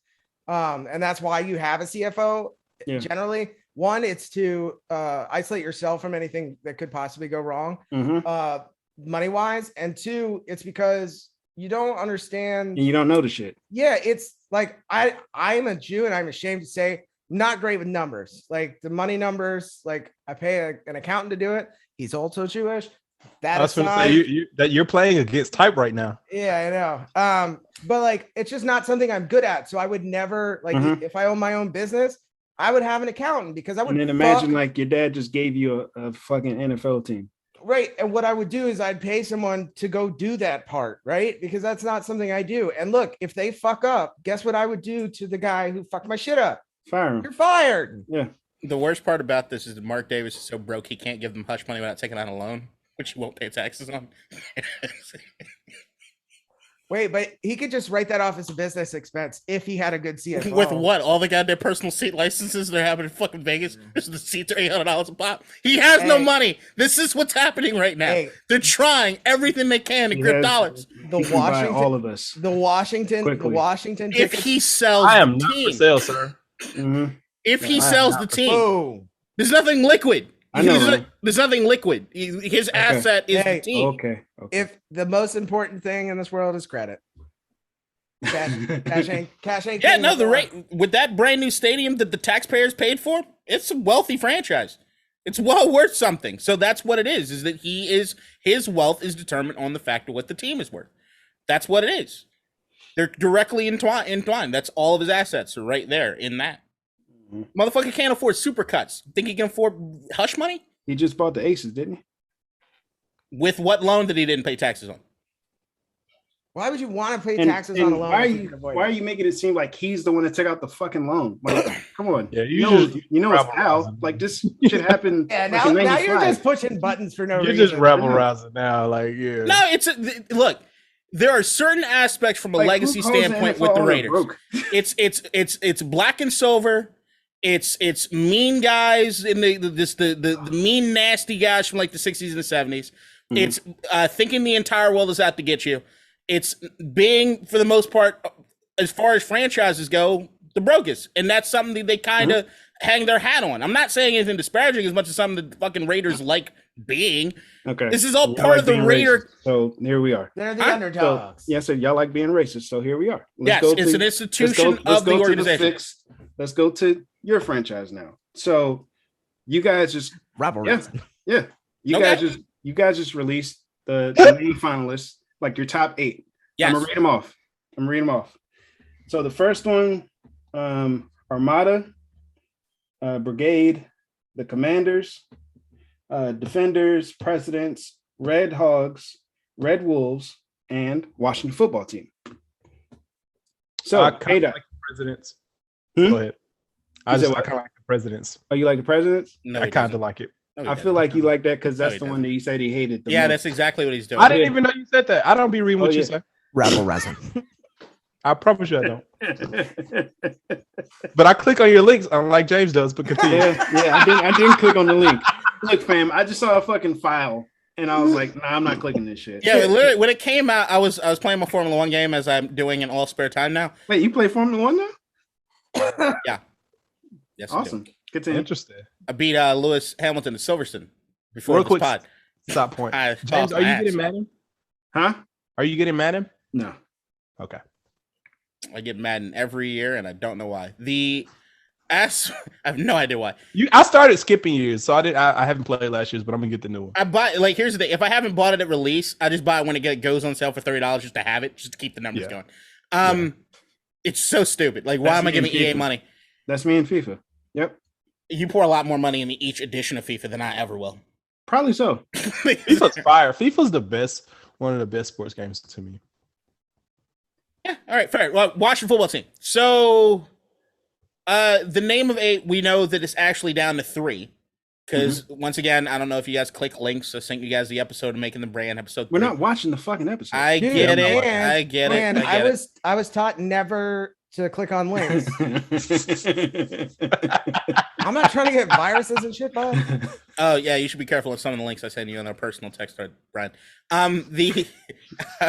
And that's why you have a CFO Yeah. generally. One, it's to isolate yourself from anything that could possibly go wrong, Mhm. money wise. And two, it's because you don't understand. And you don't know the shit. Yeah, it's like I'm a Jew and I'm ashamed to say not great with numbers, like the money numbers. Like I pay an accountant to do it. He's also Jewish. That I was going to aside, say that you're playing against type right now. yeah, I know. But like it's just not something I'm good at. So I would never like Mhm. if I own my own business, I would have an accountant because I would And then imagine like your dad just gave you a fucking NFL team. right. And what I would do is I'd pay someone to go do that part, right? Because that's not something I do. And look, if they fuck up, guess what I would do to the guy who fucked my shit up? Fire him. You're fired. Yeah. The worst part about this is that Mark Davis is so broke he can't give them hush money without taking out a loan, which he won't pay taxes on. Wait, but he could just write that off as a business expense if he had a good CFO. With what? All the goddamn personal seat licenses they're having in fucking Vegas? Just the seats are $800 a pop. He has no Hey. money. This is what's happening right now. Hey. They're trying everything they can to He grip has- dollars. The He can buy Washington, all of us. the Washington If tickets. he sells I am the not team, for sale, sir. Mhm. if he I am sells not the for- team, Boom. there's nothing liquid. I know, There's, right? there's nothing liquid. His asset is Hey. the team. Okay. If the most important thing in this world is credit, cash ain't. Yeah, king no, no the more. rate with that brand new stadium that the taxpayers paid for, it's a wealthy franchise. It's well worth something. So that's what it is that his wealth is determined on the fact of what the team is worth. That's what it is. They're directly entwined. That's all of his assets are right there in that. Motherfucker can't afford super cuts. Think he can afford hush money? He just bought the Aces, didn't he? With what loan that he didn't pay taxes on? Why would you want to pay And- taxes and on a loan? Why are if you you can avoid why are it? you making it seem like he's the one that took out the fucking loan? Like, come on. Yeah, you you know, just you know it's rabble Al. rousing. Like this shit happened. Yeah, like now, in now you're 95. just pushing buttons for no You're reason. just rebel rousing now. Like, yeah. No, look. There are certain aspects from a Like, who legacy calls the standpoint NFL with the owner Raiders. broke? It's black and silver. It's mean guys in the mean nasty guys from like the 60s and the 70s. Mm-hmm. It's thinking the entire world is out to get you. It's being, for the most part, as far as franchises go, the brokest, and that's something that they kind of hang their hat on. I'm not saying anything disparaging as much as some of the fucking Raiders like being. Okay. This is all Y'all part like of the being Raider. racist. So here we are. They're the Huh? So, underdogs. yeah, so y'all like being racist. So here we are. Yes, it's an institution of the organization. Let's go to your franchise now. So you guys just Rebel Yeah. rousing. yeah, you Okay. guys just released the main finalists, like your top 8. Yes. I'm gonna read them off. So the first one, Armada, Brigade, the Commanders, Defenders, Presidents, Red Hogs, Red Wolves, and Washington Football Team. So, I kind Ada, of like the presidents. Hmm? Go ahead. I You said kind what? of like the presidents. oh, you like the Presidents? No, I he kind of doesn't. like it. No, he I doesn't. feel like you like that because that's he the one doesn't. that you said he hated the Yeah, most. that's exactly what he's doing. I didn't even know you said that. I don't be reading what Oh, you yeah. say. Rebel rousing. I promise you I don't. But I click on your links unlike James does. But continue. yeah, I didn't click on the link. Look, fam, I just saw a fucking file and I was like, nah, I'm not clicking this shit. Yeah, literally, when it came out, I was playing my Formula One game as I'm doing in all spare time now. Wait, you play Formula One now? Yes, I do. Awesome. Continue. Interesting. I beat Lewis Hamilton to Silverstone before Real this quick, pod. stop point. I James, tossed are my you ass. getting Madden? Huh? Are you getting Madden? No. Okay. I get Madden every year, and I don't know why. I have no idea why. I started skipping years, so I haven't played last year's, but I'm gonna get the new one. I buy here's the thing. If I haven't bought it at release, I just buy it when it goes on sale for $30 just to have it, just to keep the numbers going. It's so stupid. Like, why am I giving EA money? That's me in FIFA. Yep. You pour a lot more money into each edition of FIFA than I ever will. Probably so. FIFA's fire. FIFA's the best, one of the best sports games to me. Yeah. All right. Fair. Well, Washington football team. So, the name of 8, we know that it's actually down to 3. Because once again, I don't know if you guys click links. I sent you guys the episode of Making the Brand episode. We're 3. not watching the fucking episode. I get it. I get it. I was taught never to click on links. I'm not trying to get viruses and shit, bud. Oh yeah, you should be careful of some of the links I send you on our personal text thread, Brian. The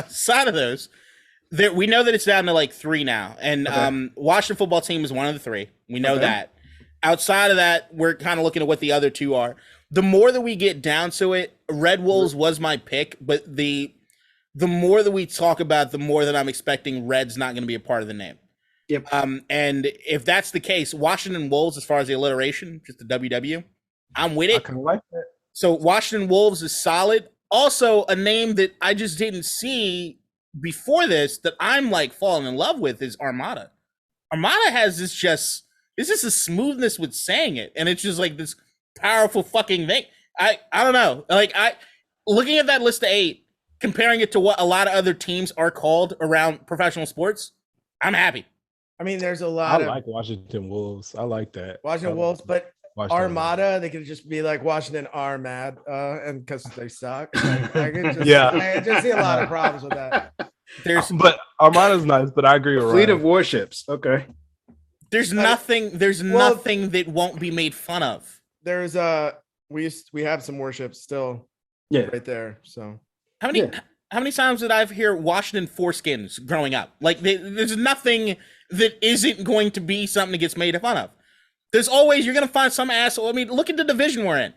side of those, we know that it's down to like 3 now, and Washington football team is one of the 3. We know that. Outside of that, we're kind of looking at what the other 2 are. The more that we get down to it, Red Wolves was my pick, but the more that we talk about, the more that I'm expecting Red's not going to be a part of the name. Yep. And if that's the case, Washington Wolves, as far as the alliteration, just the WW, I'm with it. I kind of like that. So Washington Wolves is solid. Also, a name that I just didn't see before this that I'm like falling in love with is Armada. Armada has this just a smoothness with saying it, and it's just like this powerful fucking thing. I don't know. Like, looking at that list of 8, comparing it to what a lot of other teams are called around professional sports, I'm happy. I mean, there's a lot of like Washington Wolves. I like that. Washington Wolves, but Washington Armada, Wolves. they could just be like Washington Armad, and because they suck. I just see a lot of problems with that. But Armada's nice, but I agree with Fleet Ryan. of warships. Okay. There's nothing nothing that won't be made fun of. There's we have some warships still right there. So how many times did I hear Washington foreskins growing up? Like, there's nothing that isn't going to be something that gets made fun of. There's always, you're gonna find some asshole. I mean, look at the division we're in.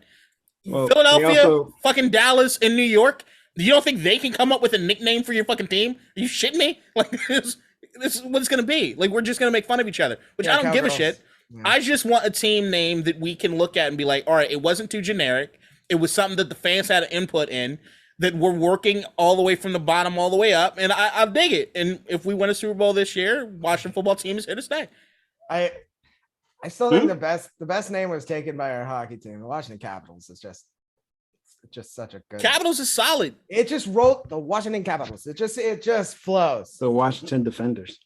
Well, Philadelphia, fucking Dallas, and New York. You don't think they can come up with a nickname for your fucking team? Are you shitting me? Like, this is what it's gonna be. Like, we're just gonna make fun of each other, which I don't give a shit. Yeah. I just want a team name that we can look at and be like, all right, it wasn't too generic. It was something that the fans had an input in, that we're working all the way from the bottom all the way up, and I dig it. And if we win a Super Bowl this year, Washington football team is here to stay. I still think the best name was taken by our hockey team. The Washington Capitals is just such a good. Capitals is solid. It just wrote the Washington Capitals. It just flows. The Washington Defenders.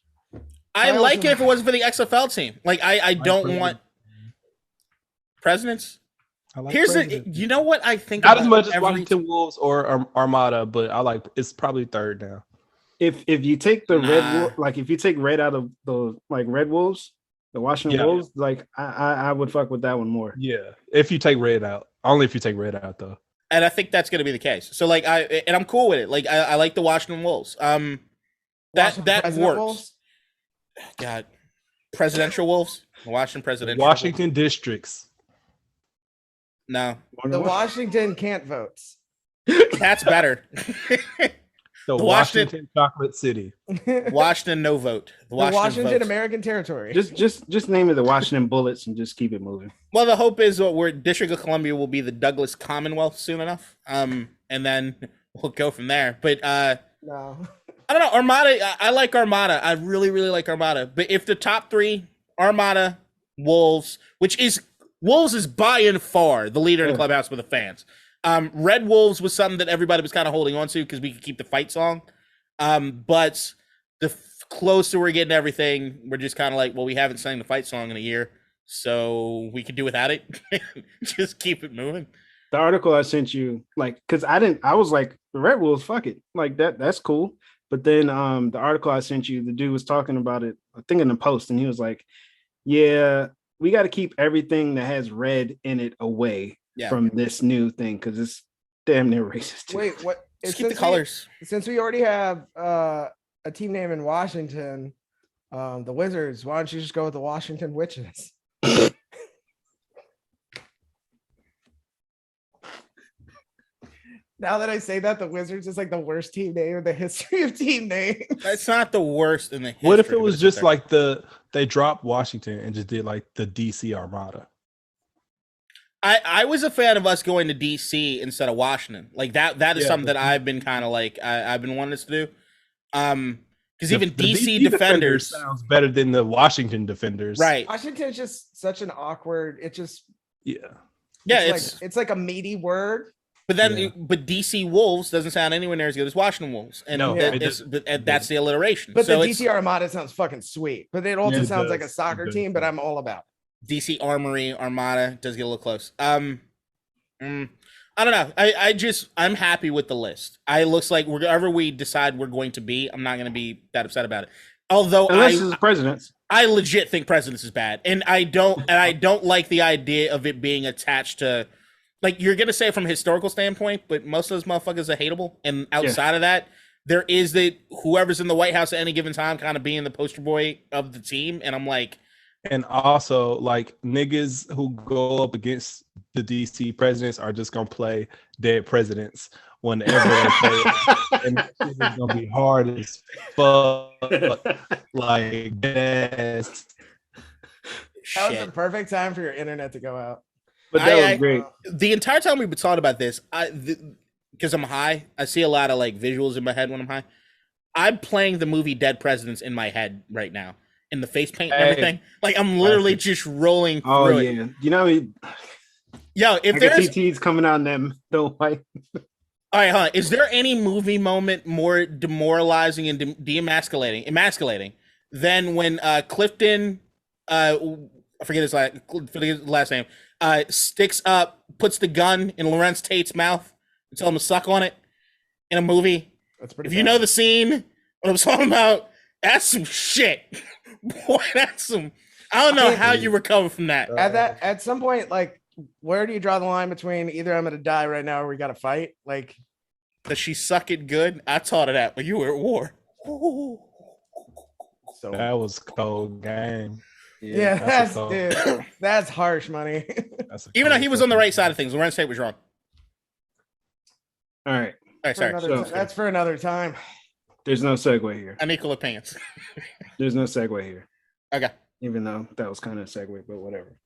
I like it if it wasn't for the XFL team. Like, I don't want presidents. Like Here's you know what I think not as much as Washington Wolves or Armada, but I like it's probably 3rd now. If you take the if you take red out of the Red Wolves, the Washington Wolves, like I would fuck with that one more. Yeah, if you take red out, only if you take red out though. And I think that's going to be the case. So like I'm cool with it. Like I like the Washington Wolves. That works. Wolves? God, presidential Wolves, the Washington presidential. Washington districts. No, the Washington can't votes. That's better. The Washington Chocolate City. Washington no vote. The Washington American Territory. Just name it the Washington Bullets and just keep it moving. Well, the hope is we're District of Columbia will be the Douglas Commonwealth soon enough. And then we'll go from there. But no. I don't know. Armada, I like Armada. I really, really like Armada. But if the top 3, Armada, Wolves, Wolves is by and far the leader in the clubhouse with the fans. Red Wolves was something that everybody was kind of holding on to because we could keep the fight song. But the closer we're getting to everything, we're just kind of like, well, we haven't sang the fight song in a year, so we could do without it. Just keep it moving. The article I sent you, like, because I was like, the Red Wolves, fuck it. Like, that's cool. But then the article I sent you, the dude was talking about it, I think in the post, and he was like, yeah, we got to keep everything that has red in it away from this new thing because it's damn near racist too. Wait, what? Just keep the colors. Since we already have a team name in Washington, the Wizards, why don't you just go with the Washington Witches? Now that I say that, the Wizards is like the worst team name in the history of team names. That's not the worst in the history. What if it but was it's just up there. like they dropped Washington and just did like the DC Armada? I was a fan of us going to DC instead of Washington. Like that is Yeah, something that but- I've been kind of like I've been wanting us to do. Because even The DC defenders, sounds better than the Washington defenders. right? Washington's just such an awkward. It just Yeah. Yeah, it's like a meaty word. but then Yeah. but DC Wolves doesn't sound anywhere near as good as Washington Wolves, and No, it that's the alliteration. But so the it's DC Armada sounds fucking sweet. But it also Yeah, it sounds like a does. soccer It does. team. But I'm all about it. DC Armory Armada does get a little close. I don't know. I'm happy with the list. It looks like wherever we decide we're going to be, I'm not going to be that upset about it. Although Unless it's presidents. I legit think Presidents is bad, and I don't like the idea of it being attached to, like, you're gonna say from a historical standpoint, but most of those motherfuckers are hateable. And outside of that, there is the whoever's in the White House at any given time kind of being the poster boy of the team, and I'm like, And also, like, niggas who go up against the DC presidents are just gonna play dead presidents whenever they play. And it's gonna be hard as fuck. Like, that's That was the shit. perfect time for your internet to go out. But that I- was great. The entire time we've been talking about this, because I'm high, I see a lot of like visuals in my head when I'm high. I'm playing the movie Dead Presidents in my head right now, in the face paint and Hey. everything. Like I'm literally just rolling through Oh it. yeah. You know what I mean? Yo, if Like there's TT's coming out in them the white. all right, hold on. Is there any movie moment more demoralizing and emasculating than when Clifton, I forget his last name, sticks up, puts the gun in Lawrence Tate's mouth and tell him to suck on it in a movie? That's pretty. If you know the scene, what I'm talking about, that's some shit. Boy, that's some. I don't know how you recover from that. At some point, like, where do you draw the line between either I'm gonna die right now or we gotta fight? Like, Does she suck it good? I taught her that, but you were at war. so that was cold game. yeah, that's that's a dude, that's harsh money. That's a Even though cold he was on the fucking right side of things, Lawrence Tate was wrong. All right. All right, sorry. That's for another time. There's no segue here. Unequal opinions. There's no segue here. Okay. Even though that was kind of a segue, but whatever.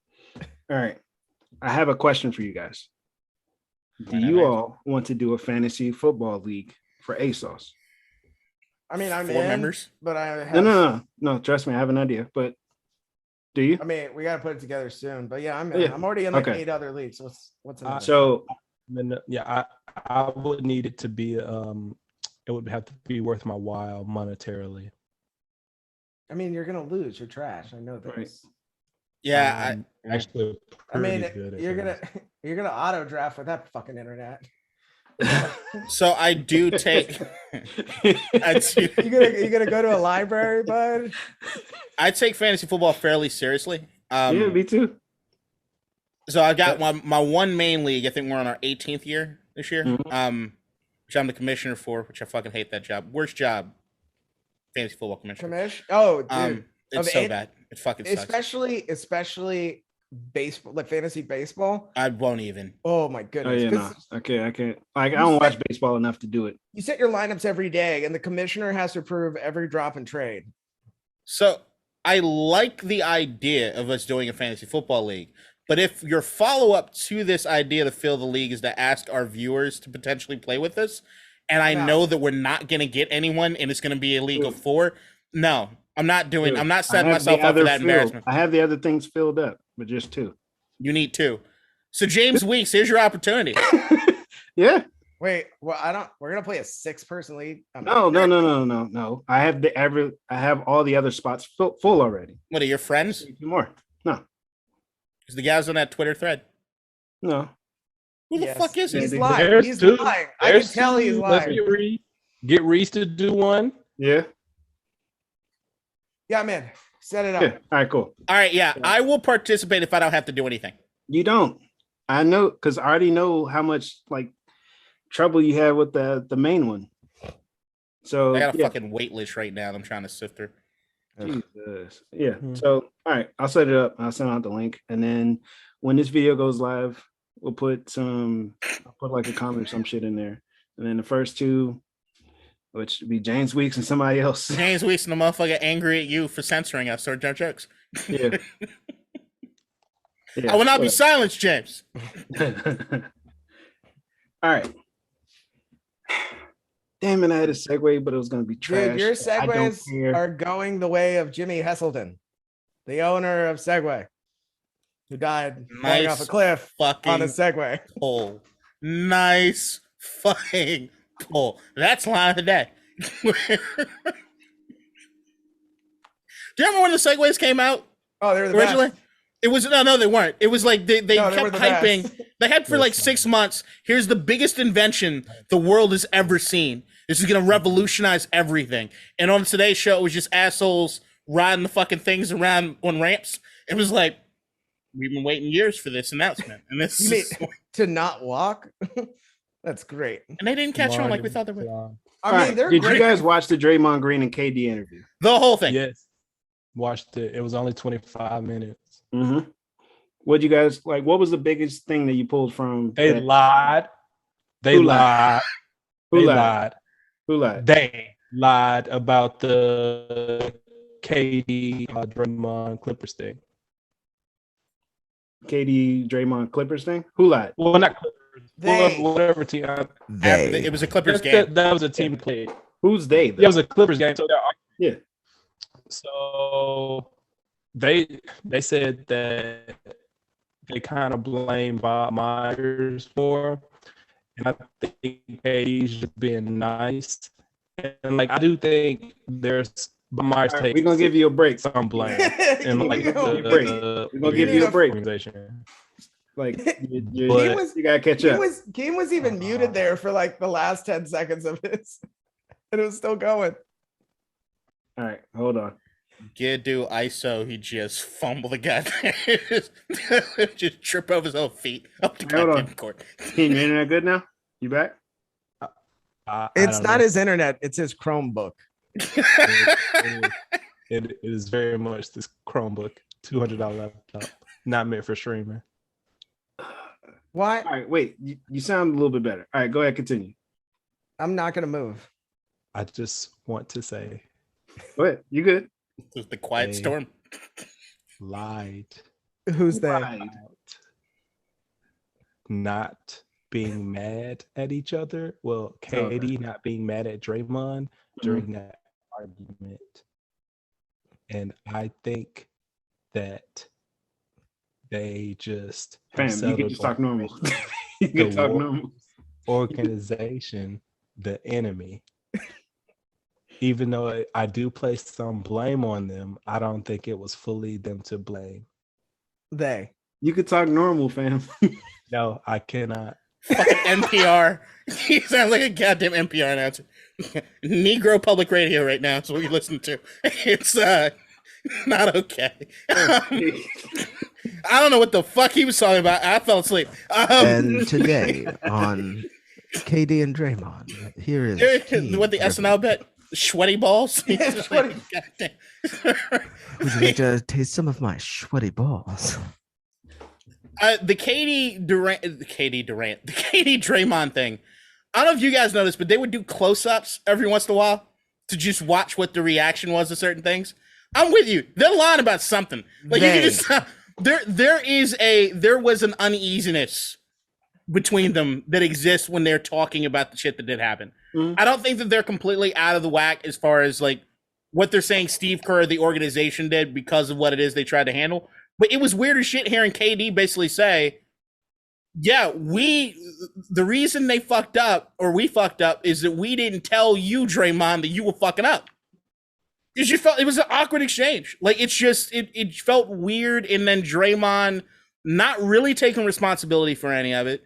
All right. I have a question for you guys. Do you all want to do a fantasy football league for ASOS? I mean, I'm 4 in, members. but I have, No. Trust me, I have an idea. But do you? I mean, we gotta put it together soon. But yeah, I'm in. Yeah. I'm already in like Okay. 8 other leagues. So what's another? So yeah, I would need it to be it would have to be worth my while monetarily. I mean, you're gonna lose. You're trash. I know this. Right. Yeah, I'm actually I mean, pretty good at you're gonna fantasy. you're gonna auto draft with that fucking internet. so I do take. You gonna go to a library, bud? I take fantasy football fairly seriously. yeah, me too. So I got my one main league. I think we're on our 18th year this year. Mhm. Which I'm the commissioner for, which I fucking hate that job. Worst job. Fantasy football commissioner. Commish? Oh, dude. It's Of so it- bad. It fucking sucks. especially baseball, like fantasy baseball. I won't even. Oh my Oh goodness. yeah, 'Cause no. Okay, I can't. Like I don't watch baseball enough to do it. You set your lineups every day, and the commissioner has to approve every drop and trade. So I like the idea of us doing a fantasy football league. But if your follow-up to this idea to fill the league is to ask our viewers to potentially play with us, and I No. know that we're not going to get anyone and it's going to be a league of 4, no, I'm not doing. Dude, I'm not I setting have the myself up for other that field. embarrassment. I have the other things filled up, but just 2. You need 2. So James Weeks, here's your opportunity. Yeah. Wait, well, we're gonna play a 6-person league. No. I have all the other spots full already. What are your friends? 2 more. No. Because the guys on that Twitter thread. No. Who the Yes. fuck is He's it? lying. There's He's 2. lying. I can There's tell he's 2. Let's lying. get Reese to do one. Yeah. Yeah, man. Set it up. Yeah. All right, cool. All right, yeah, I will participate if I don't have to do anything. You don't. I know because I already know how much like trouble you have with the main one. So I got a yeah. fucking wait list right now that I'm trying to sift through. Jesus. Yeah. Mhm. So all right, I'll set it up. I'll send out the link, and then when this video goes live, I'll put like a comment or some shit in there. And then the first two, which would be James Weeks and somebody else. James Weeks and the motherfucker angry at you for censoring us or our jokes. Yeah. I will not be silenced, James. All right. Damn it, I had a segue, but it was going to be trash. Dude, your segues are going the way of Jimmy Hesselden, the owner of Segway, who died falling off a cliff on a Segway. Pull. Nice fucking pull. That's line of the day. Do you remember when the Segways came out? Oh, they were the originally? best. It was no, they weren't. It was like they kept hyping. Best. They had for like 6 months. Here's the biggest invention the world has ever seen. This is gonna revolutionize everything. And on today's show, it was just assholes riding the fucking things around on ramps. It was like, we've been waiting years for this announcement, and this to not walk. That's great. And they didn't catch on like we thought they would. I mean, they're did great. you guys watch the Draymond Green and KD interview? The whole thing. Yes. Watched it. It was only 25 minutes. Mm-hmm. What you guys like? What was the biggest thing that you pulled from? They lied. They lied. Who They lied? lied. Who lied? They lied about the KD Draymond Clippers thing. KD Draymond Clippers thing? Who lied? Well, not Clippers. They. Whatever team. It was a Clippers game. That was a team play. Who's they? Though? It was a Clippers game. So yeah. So they said that they kind of blame Bob Myers for, and I think KD's just being nice. And like I do think there's Bob Myers Right, we're gonna give you a break. some blame. And like We're gonna give you a break. Organization. Like you But- gotta catch up. Keem was even muted there for like the last 10 seconds of his, and it was still going. All right, hold on. Do ISO, he just fumble the guy just trip over his own feet up the Hold goddamn on. court. Team, your internet good now? You back? I It's don't not know. his internet, it's his Chromebook. It is very much this Chromebook, $200 laptop, not meant for streaming. Why? All right, wait. You sound a little bit better. All right, go ahead, continue. I'm not gonna move. I just want to say, Go ahead. You good? It was the quiet Hey. storm. Who's lied there? Right. about not being mad at each other. Well, KD not being mad at Draymond during that argument. And I think that they just have Fam, you settled can just on talk normal. You the can talk war normal. organization the enemy. Even though I do place some blame on them, I don't think it was fully them to blame. They. You could talk normal, fam. No, I cannot. Fucking NPR. He sounds like a goddamn NPR announcer. Negro public radio right now. That's what you're listening to. It's not okay. I don't know what the fuck he was talking about. I fell asleep. And today on KD and Draymond, here is Keem what the SNL bit? Sweaty balls? Yeah, sweaty. Goddamn. Would you like to taste some of my sweaty balls? The KD Draymond thing. I don't know if you guys noticed, but they would do close-ups every once in a while to just watch what the reaction was to certain things. I'm with you. They're lying about something. Like you can just there was an uneasiness between them that exists when they're talking about the shit that did happen. Mhm. I don't think that they're completely out of the whack as far as like what they're saying Steve Kerr, the organization, did because of what it is they tried to handle. But it was weird as shit hearing KD basically say, yeah, the reason they fucked up or we fucked up is that we didn't tell you, Draymond, that you were fucking up. Because you felt it was an awkward exchange. Like it's just it felt weird, and then Draymond not really taking responsibility for any of it.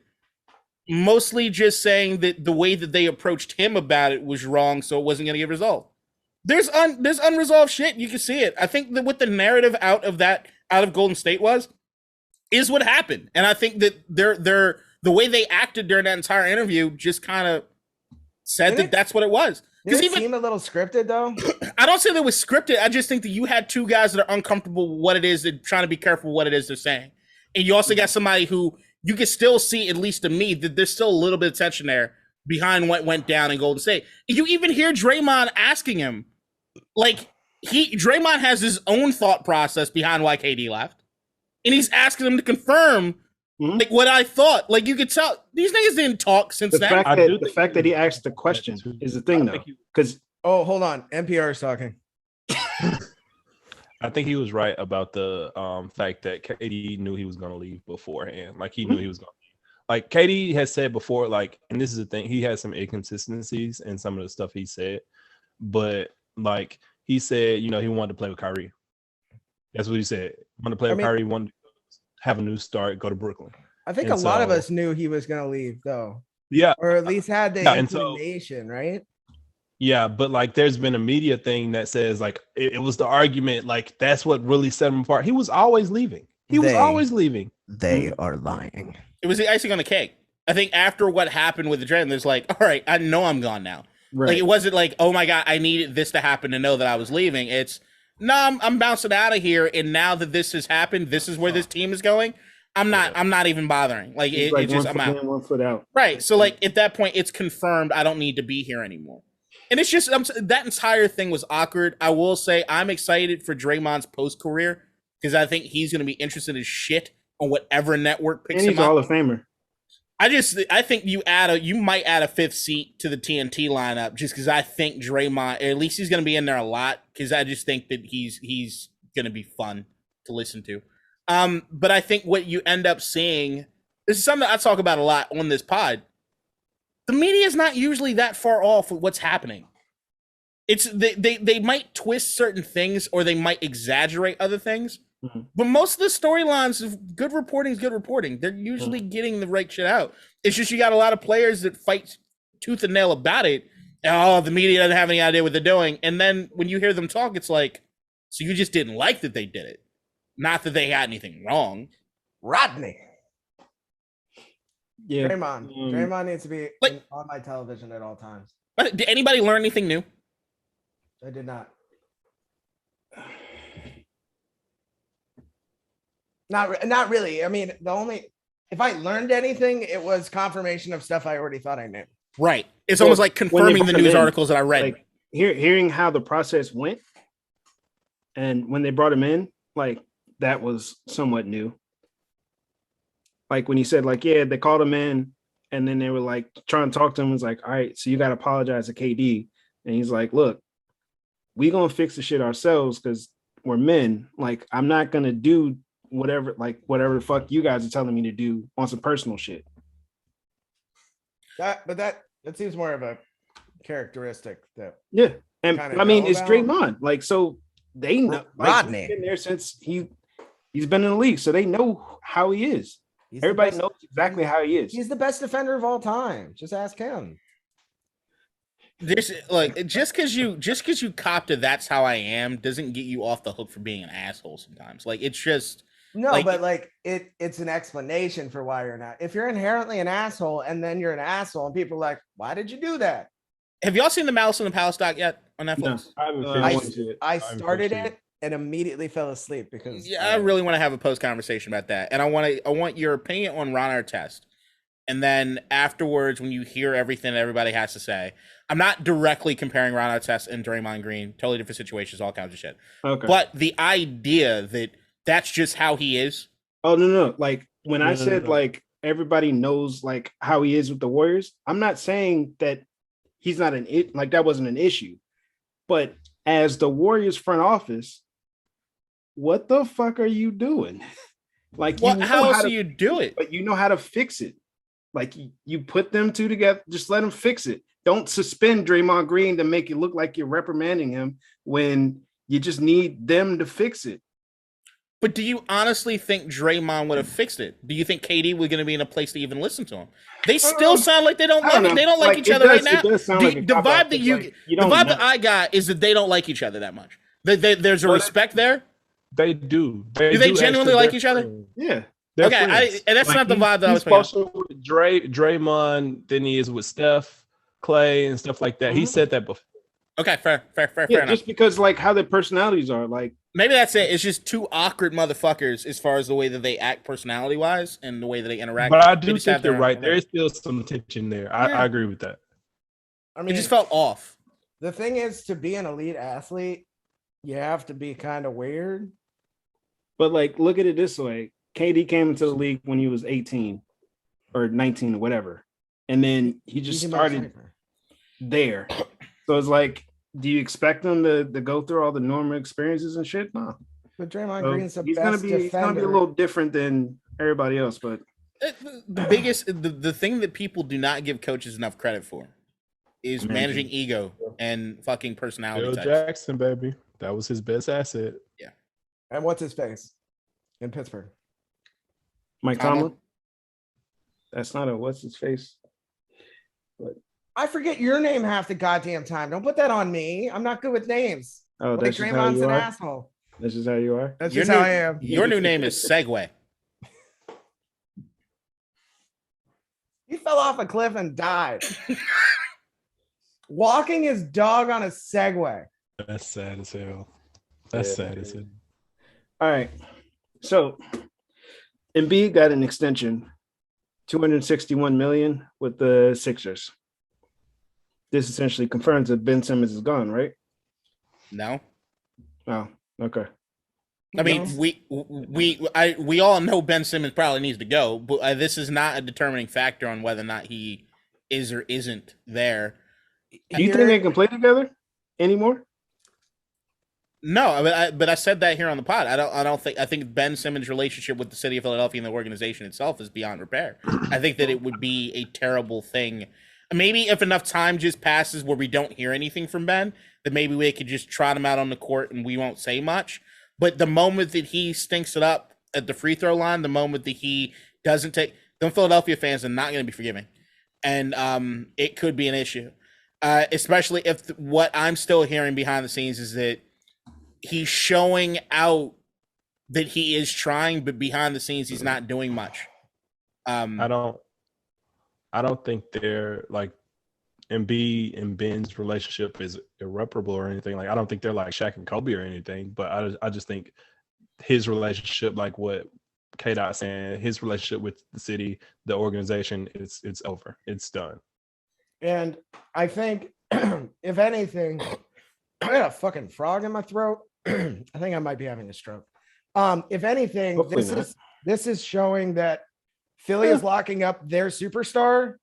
Mostly just saying that the way that they approached him about it was wrong, so it wasn't gonna get resolved. There's unresolved shit. You can see it. I think that what the narrative out of Golden State is what happened. And I think that the way they acted during that entire interview just kind of said that that's what it was. Did Because it seem a little scripted though? I don't say that it was scripted. I just think that you had two guys that are uncomfortable with what it is, they're trying to be careful with what it is they're saying. And you also got somebody who you can still see, at least to me, that there's still a little bit of tension there behind what went down in Golden State. You even hear Draymond asking him, like, Draymond has his own thought process behind why KD left, and he's asking him to confirm like what I thought. Like, you could tell these niggas didn't talk since The then. fact that he asked the question is the thing, though, because hold on, NPR is talking. I think he was right about the fact that KD knew he was going to leave beforehand. Like, he knew he was going to leave. Like, KD has said before, like, and this is the thing, he had some inconsistencies in some of the stuff he said, but like he said, you know, he wanted to play with Kyrie. That's what he said. Wanted to play with Kyrie, wanted to have a new start, go to Brooklyn. I think a lot of us knew he was going to leave, though. Yeah. Or at least had the inclination, right? Yeah, but like there's been a media thing that says like it was the argument, like that's what really set him apart. He was always leaving. Was always leaving. They are lying. It was the icing on the cake. I think after what happened with the Draymond, there's like, all right, I know I'm gone now. Right. Like, it wasn't like, oh my God, I needed this to happen to know that I was leaving. It's, no, I'm bouncing out of here. And now that this has happened, this is where this team is going. I'm not even bothering. Like, it's just, I'm out. 1 foot out. Right. So like at that point, it's confirmed I don't need to be here anymore. And it's just, that entire thing was awkward. I will say I'm excited for Draymond's post-career because I think he's going to be interested as shit on whatever network picks him up. And he's a Hall of Famer. I think you might add a fifth seat to the TNT lineup just because I think Draymond, or at least he's going to be in there a lot because I just think that he's going to be fun to listen to. But I think what you end up seeing, this is something I talk about a lot on this pod. The media is not usually that far off with what's happening. It's they might twist certain things or they might exaggerate other things. Mm-hmm. But most of the storylines of good reporting is good reporting. They're usually getting the right shit out. It's just you got a lot of players that fight tooth and nail about it. Oh, the media doesn't have any idea what they're doing. And then when you hear them talk, it's like, so you just didn't like that they did it. Not that they had anything wrong. Rodney. Yeah. Draymond needs to be on my television at all times. But did anybody learn anything new? I did not. Not really. I mean, if I learned anything, it was confirmation of stuff I already thought I knew. Right. It's almost like confirming the news articles that I read. Like, hearing how the process went, and when they brought him in, like that was somewhat new. Like when he said, like, yeah, they called him in, and then they were like trying to talk to him. It's like, all right, so you got to apologize to KD, and he's like, look, we gonna fix the shit ourselves because we're men. Like, I'm not gonna do whatever the fuck you guys are telling me to do on some personal shit. That seems more of a characteristic that. Yeah, and I mean, it's Draymond. Like, so they know Rodney. He's been there since he's been in the league, so they know how he is. Everybody knows exactly how he is. He's the best defender of all time. Just ask him. Just because you cop to that's how I am doesn't get you off the hook for being an asshole sometimes. Like, it's just it's an explanation for why you're not. If you're inherently an asshole and then you're an asshole and people are like, why did you do that? Have y'all seen the Malice in the Palace doc yet on Netflix? No, I started it and immediately fell asleep because I really want to have a post conversation about that, and I want your opinion on Ron Artest, and then afterwards, when you hear everything that everybody has to say, I'm not directly comparing Ron Artest and Draymond Green, totally different situations, all kinds of shit. Okay, but the idea that that's just how he is. Oh no! Like when I said like everybody knows like how he is with the Warriors, I'm not saying that he's not like that wasn't an issue, but as the Warriors front office, what the fuck are you doing? Like, how else do you do it? But you know how to fix it. Like, you put them two together, just let them fix it. Don't suspend Draymond Green to make it look like you're reprimanding him when you just need them to fix it. But do you honestly think Draymond would have fixed it? Do you think KD was going to be in a place to even listen to him? They still sound like they don't like each other right now. The vibe that I got is that they don't like each other that much. There's a respect there. They do. Do they genuinely like each other? Yeah. Okay, and that's not the vibe that I was picking. With Draymond than he is with Steph, Clay, and stuff like that. Mm-hmm. He said that before. Okay, fair yeah, enough. Just because like how their personalities are, like Maybe that's it. It's just two awkward motherfuckers as far as the way that they act personality wise and the way that they interact. But I They do just think have you're their right. own There thing. is still some tension there. Yeah. I agree with that. I It mean, just felt off. the thing is, to be an elite athlete, you have to be kind of weird. But like, look at it this way: KD came into the league when he was 18 or 19 or whatever, and then he just Easy started motherfucker. there. So it's like, do you expect him to go through all the normal experiences and shit? No. But Draymond So Green's the he's best gonna be defender. a little different than everybody else, but The biggest, the thing that people do not give coaches enough credit for is managing ego and fucking personality Phil types. Jackson, baby. That was his best asset. And what's his face in Pittsburgh? Mike Tomlin? Tomlin. That's not a what's his face. I forget your name half the goddamn time. Don't put that on me. I'm not good with names. Oh, Like that's just how Draymond's you an are. asshole. That's just how you are. That's Your just how new- I am. Your new name is Segway. He fell off a cliff and died. Walking his dog on a Segway. That's sad as hell. That's Yeah. sad as hell. All right. So Embiid got an extension, 261 million with the Sixers. This essentially confirms that Ben Simmons is gone, right? No, Oh, okay. I mean we all know Ben Simmons probably needs to go, but this is not a determining factor on whether or not he is or isn't there. Do you think they can play together anymore? No, but I said that here on the pod. I think Ben Simmons' relationship with the city of Philadelphia and the organization itself is beyond repair. I think that it would be a terrible thing. Maybe if enough time just passes where we don't hear anything from Ben, then maybe we could just trot him out on the court and we won't say much. But the moment that he stinks it up at the free throw line, the moment that he doesn't take, them Philadelphia fans are not going to be forgiving, and it could be an issue, especially if what I'm still hearing behind the scenes is that he's showing out that he is trying, but behind the scenes he's not doing much. I don't think they're like Embiid and Ben's relationship is irreparable or anything. Like I don't think they're like Shaq and Kobe or anything. But I just think his relationship, like what K-Dot saying, his relationship with the city, the organization, it's over. It's done. And I think, if anything, I got a fucking frog in my throat. I think I might be having a stroke. If anything, Hopefully this is showing that Philly is locking up their superstar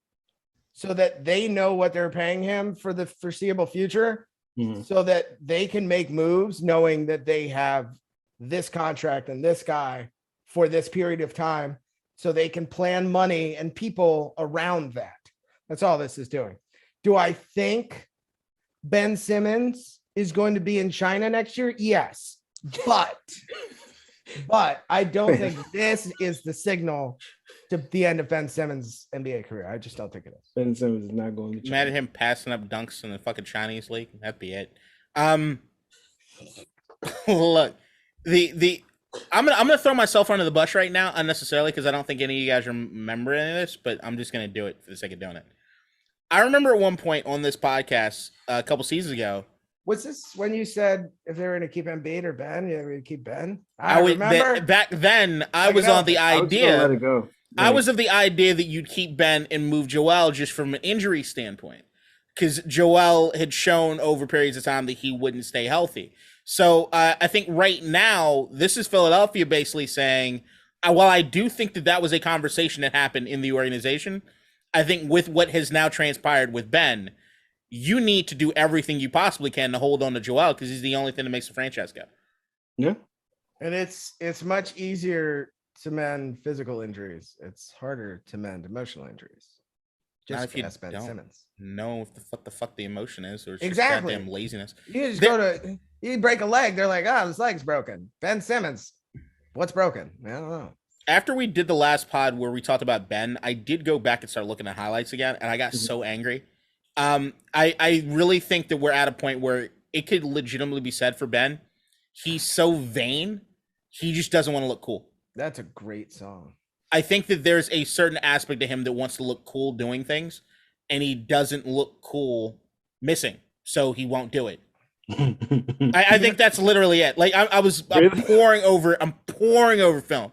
so that they know what they're paying him for the foreseeable future, Mhm. so that they can make moves knowing that they have this contract and this guy for this period of time, so they can plan money and people around that. That's all this is doing. Do I think Ben Simmons is going to be in China next year? Yes. But I don't think this is the signal to the end of Ben Simmons' NBA career. I just don't think it is. Ben Simmons is not going to Mad at him passing up dunks in the fucking Chinese league. That'd be it. Look, I'm gonna throw myself under the bus right now unnecessarily because I don't think any of you guys remember any of this, but I'm just gonna do it for the sake of doing it. I remember at one point on this podcast a couple seasons ago. Was this when you said if they were going to keep Embiid or Ben, you were going to keep Ben? Back then, I was on the I was gonna idea. let it go. I was of the idea that you'd keep Ben and move Joel just from an injury standpoint, because Joel had shown over periods of time that he wouldn't stay healthy. So I think right now, this is Philadelphia basically saying, while I do think that was a conversation that happened in the organization, I think with what has now transpired with Ben, you need to do everything you possibly can to hold on to Joel because he's the only thing that makes the franchise go. Yeah. And it's much easier to mend physical injuries. It's harder to mend emotional injuries. Not Just if you ask Ben don't Simmons. know what the fuck the emotion is, or it's Exactly. just goddamn laziness. You just go to, you break a leg. They're like, this leg's broken. Ben Simmons, what's broken? I don't know. After we did the last pod where we talked about Ben, I did go back and start looking at highlights again, and I got so angry. I really think that we're at a point where it could legitimately be said for Ben, he's so vain, he just doesn't want to look cool. That's a great song. I think that there's a certain aspect to him that wants to look cool doing things, and he doesn't look cool missing, so he won't do it. I think that's literally it. Like I'm Really? pouring over film,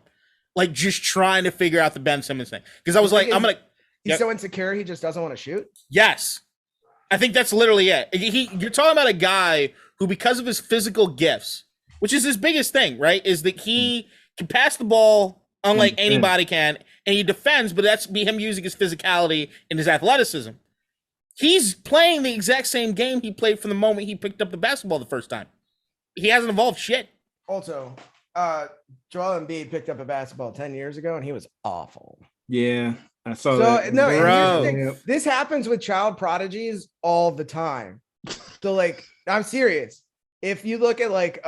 like just trying to figure out the Ben Simmons thing because I was like, I'm gonna. He's Yep. so insecure he just doesn't want to shoot. Yes, I think that's literally it. You're talking about a guy who, because of his physical gifts, which is his biggest thing, right, is that he can pass the ball unlike anybody can, and he defends, but that's him using his physicality and his athleticism. He's playing the exact same game he played from the moment he picked up the basketball the first time. He hasn't evolved shit. Also, Joel Embiid picked up a basketball 10 years ago, and he was awful. Yeah, I saw So that. no, and here's the Bro. thing. This happens with child prodigies all the time. So like, I'm serious. If you look at like,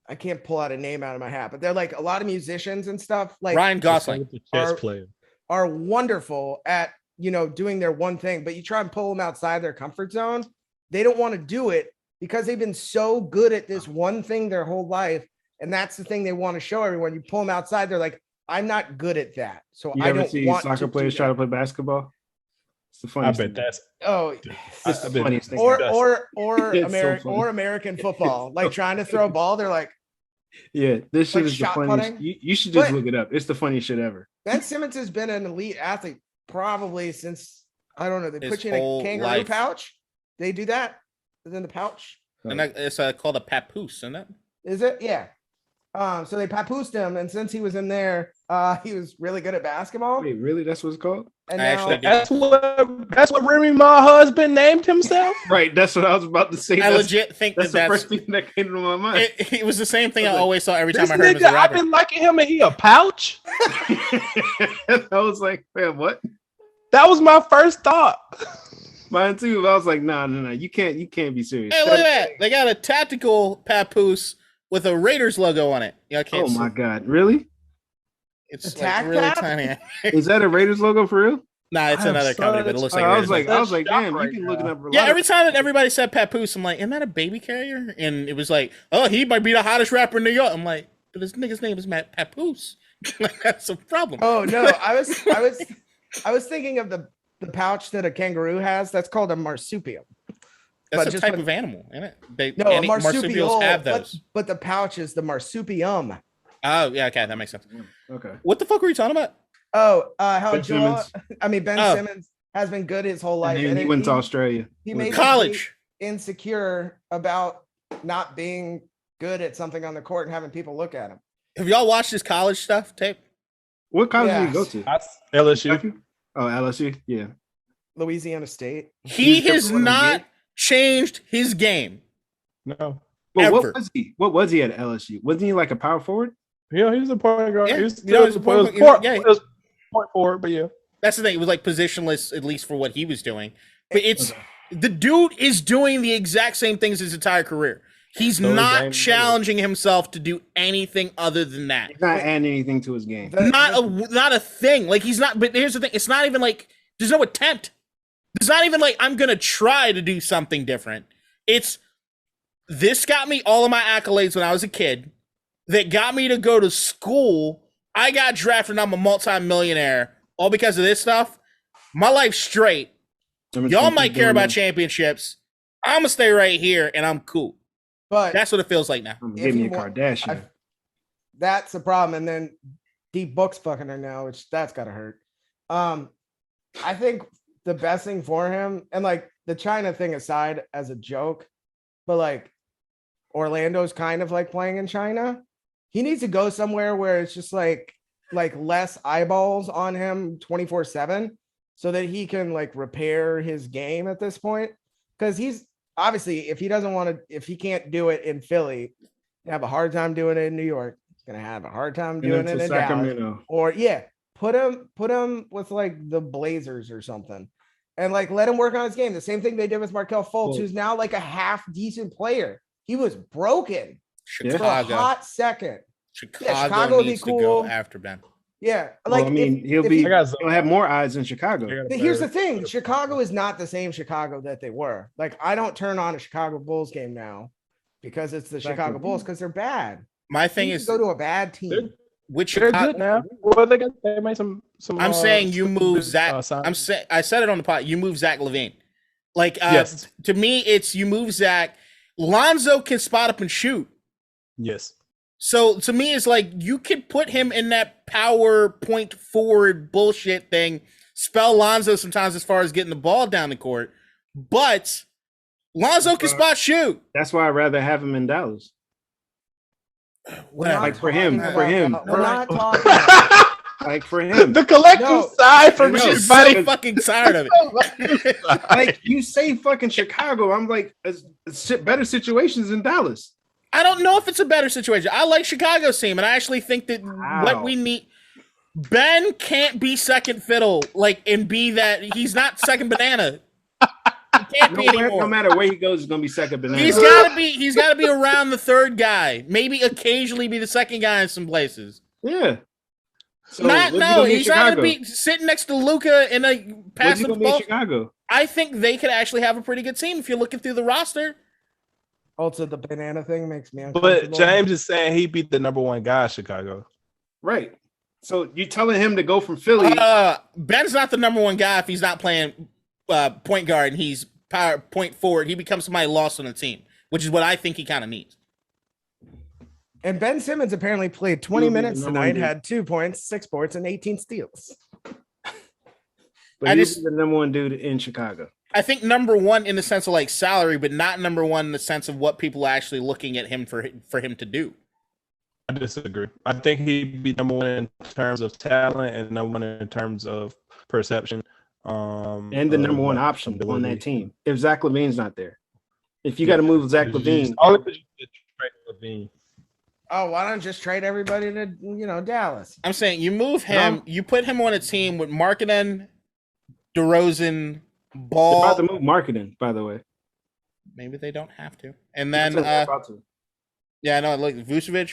I can't pull out a name out of my hat, but they're like a lot of musicians and stuff. Like Ryan Gosling. The chess Are- player. are wonderful at doing their one thing, but you try and pull them outside their comfort zone, they don't want to do it because they've been so good at this one thing their whole life, and that's the thing they want to show everyone. You pull them outside, they're like, I'm not good at that, so You I ever don't see want soccer to players do try to that. play basketball? It's the I funniest bet thing. Oh, It's I the bet- funniest thing. or It's so American funny. American football, like trying to throw a ball. They're like, Yeah, this shit like is the shot funniest. putting? You should just But- look it up. It's the funniest shit ever. Ben Simmons has been an elite athlete probably since, I don't know, they His put you in whole a kangaroo life. pouch. They do that in the pouch. And it's called a papoose, isn't it? Is it? Yeah. So they papoosed him, and since he was in there, he was really good at basketball. Wait, really? That's what it's called? And I now, actually did. That's what Remy Ma husband named himself. Right. That's what I was about to say. I That's, legit think that's that the first thing that came to my mind. it was the same thing I I was like, always saw every This time I heard him as nigga, a I've rapper. been liking him, and he a pouch. I was like, man, what? That was my first thought. Mine too. I was like, no. You can't be serious. Hey, look at that! They got a tactical papoose with a Raiders logo on it. Yeah, I can't. Oh see. my god, really? It's Attack like really Pap? tiny. Is that a Raiders logo for real? Nah, it's I'm another sorry, company, but it looks Oh, like. a I Raiders was like, logo. damn, right you've been looking now. up. A lot Yeah, of- every time that everybody said papoose, I'm like, isn't that a baby carrier? And it was like, oh, he might be the hottest rapper in New York. I'm like, but this nigga's name is Matt Papoose. Like, that's a problem. oh no, I was thinking of the pouch that a kangaroo has. That's called a marsupial. That's but a just type with- of animal, isn't it? They, No, a marsupials marsupial. have those. But the pouch is the marsupium. Oh, yeah, okay, that makes sense. Okay. What the fuck were you talking about? Oh, how Ben Joel? Simmons. I mean, Ben Oh. Simmons has been good his whole life. And then and he it- went to Australia. he made College. insecure about not being good at something on the court and having people look at him. Have y'all watched his college stuff tape? What college did he Yes. go to? LSU. Oh, LSU. Yeah. Louisiana State. He He's has the one who not did? changed his game. No. Well, Ever. what was he? What was he at LSU? Wasn't he like a power forward? Yeah, he was a point guard. Yeah, He was, you know, he's a point guard. Yeah. it was point forward, but yeah. That's the thing. It was like positionless, at least for what he was doing. But it's the dude is doing the exact same things his entire career. He's So is not Dame challenging himself to do anything other than that. He's not adding anything to his game. Not a thing. Like he's not. But here's the thing. It's not even like there's no attempt. It's not even like I'm gonna try to do something different. It's this got me all of my accolades when I was a kid. That got me to go to school. I got drafted. And I'm a multi-millionaire all because of this stuff. My life's straight. I'm just Y'all gonna might keep care doing about that. championships. I'm gonna stay right here and I'm cool. But That's what it feels like now. I'm if getting you me a want- Kardashian. that's the problem. And then Deep Book's fucking her now, which that's gotta hurt. I think the best thing for him, and like the China thing aside as a joke, but like Orlando's kind of like playing in China. He needs to go somewhere where it's just like less eyeballs on him 24/7 so that he can like repair his game at this point. Because he's obviously, if he doesn't want to, if he can't do it in Philly, he'll have a hard time doing it in New York. He's gonna have a hard time And doing then it to in Dallas. Sacramento. Or yeah, put him with like the Blazers or something, and like let him work on his game. The same thing they did with Markelle Fultz, Well- who's now like a half decent player. He was broken for a Chicago. hot second. Chicago, Chicago would be needs to cool. go after Ben. Yeah, Well, like I mean, if he'll I have more eyes in Chicago. here's the thing: Chicago is not the same Chicago that they were. Like, I don't turn on a Chicago Bulls game now because it's the Chicago Bulls because they're bad. My thing You is go to a bad team. They're- with They're Chicago. good now. Well, they made some. I'm saying you some move good, Zach. signs. I said it on the pod. You move Zach LaVine. Like, Yes. to me, it's you move Zach. Lonzo can spot up and shoot. Yes. So to me, it's like you could put him in that power point forward bullshit thing, spell Lonzo sometimes as far as getting the ball down the court, but Lonzo can spot shoot. That's why I'd rather have him in Dallas. Whatever. Like for him. We're not talking about Like for him. The collective No. sigh from No. I'm everybody. so fucking tired of it. Like you say fucking Chicago. I'm like, it's better situations in Dallas. I don't know if it's a better situation. I like Chicago's team, and I actually think that what Wow. we need. Ben can't be second fiddle, like, and be that he's not second banana. He can't be anymore. No matter where he goes, it's gonna be second banana. He's gotta be around the third guy. Maybe occasionally be the second guy in some places. Yeah. So He's not Chicago? gonna be sitting next to Luka in a What's pass he the gonna be in ball. Chicago? I think they could actually have a pretty good team if you're looking through the roster. Also, the banana thing makes me uncomfortable. But James is saying he beat the number one guy, Chicago. Right. So you telling him to go from Philly? Ben's not the number one guy if he's not playing point guard and he's power point forward. He becomes somebody lost on the team, which is what I think he kind of needs. And Ben Simmons apparently played 20 He'll be the minutes number one tonight, dude. had 2 points, 6 boards, and 18 steals. But I he's just- the number one dude in Chicago. I think number one in the sense of like salary, but not number one in the sense of what people are actually looking at him for him to do. I disagree. I think he'd be number one in terms of talent and number one in terms of perception. And the number one option on ability. that team. If Zach LaVine's not there. If you got to move Zach LaVine. Only because you get trade LaVine. Oh, why don't you just trade everybody to, Dallas? I'm saying you move him, you put him on a team with Markkanen, DeRozan, They're Ball. about to move marketing, by the way. Maybe they don't have to. And then They're about to. yeah, no, look, Vucevic.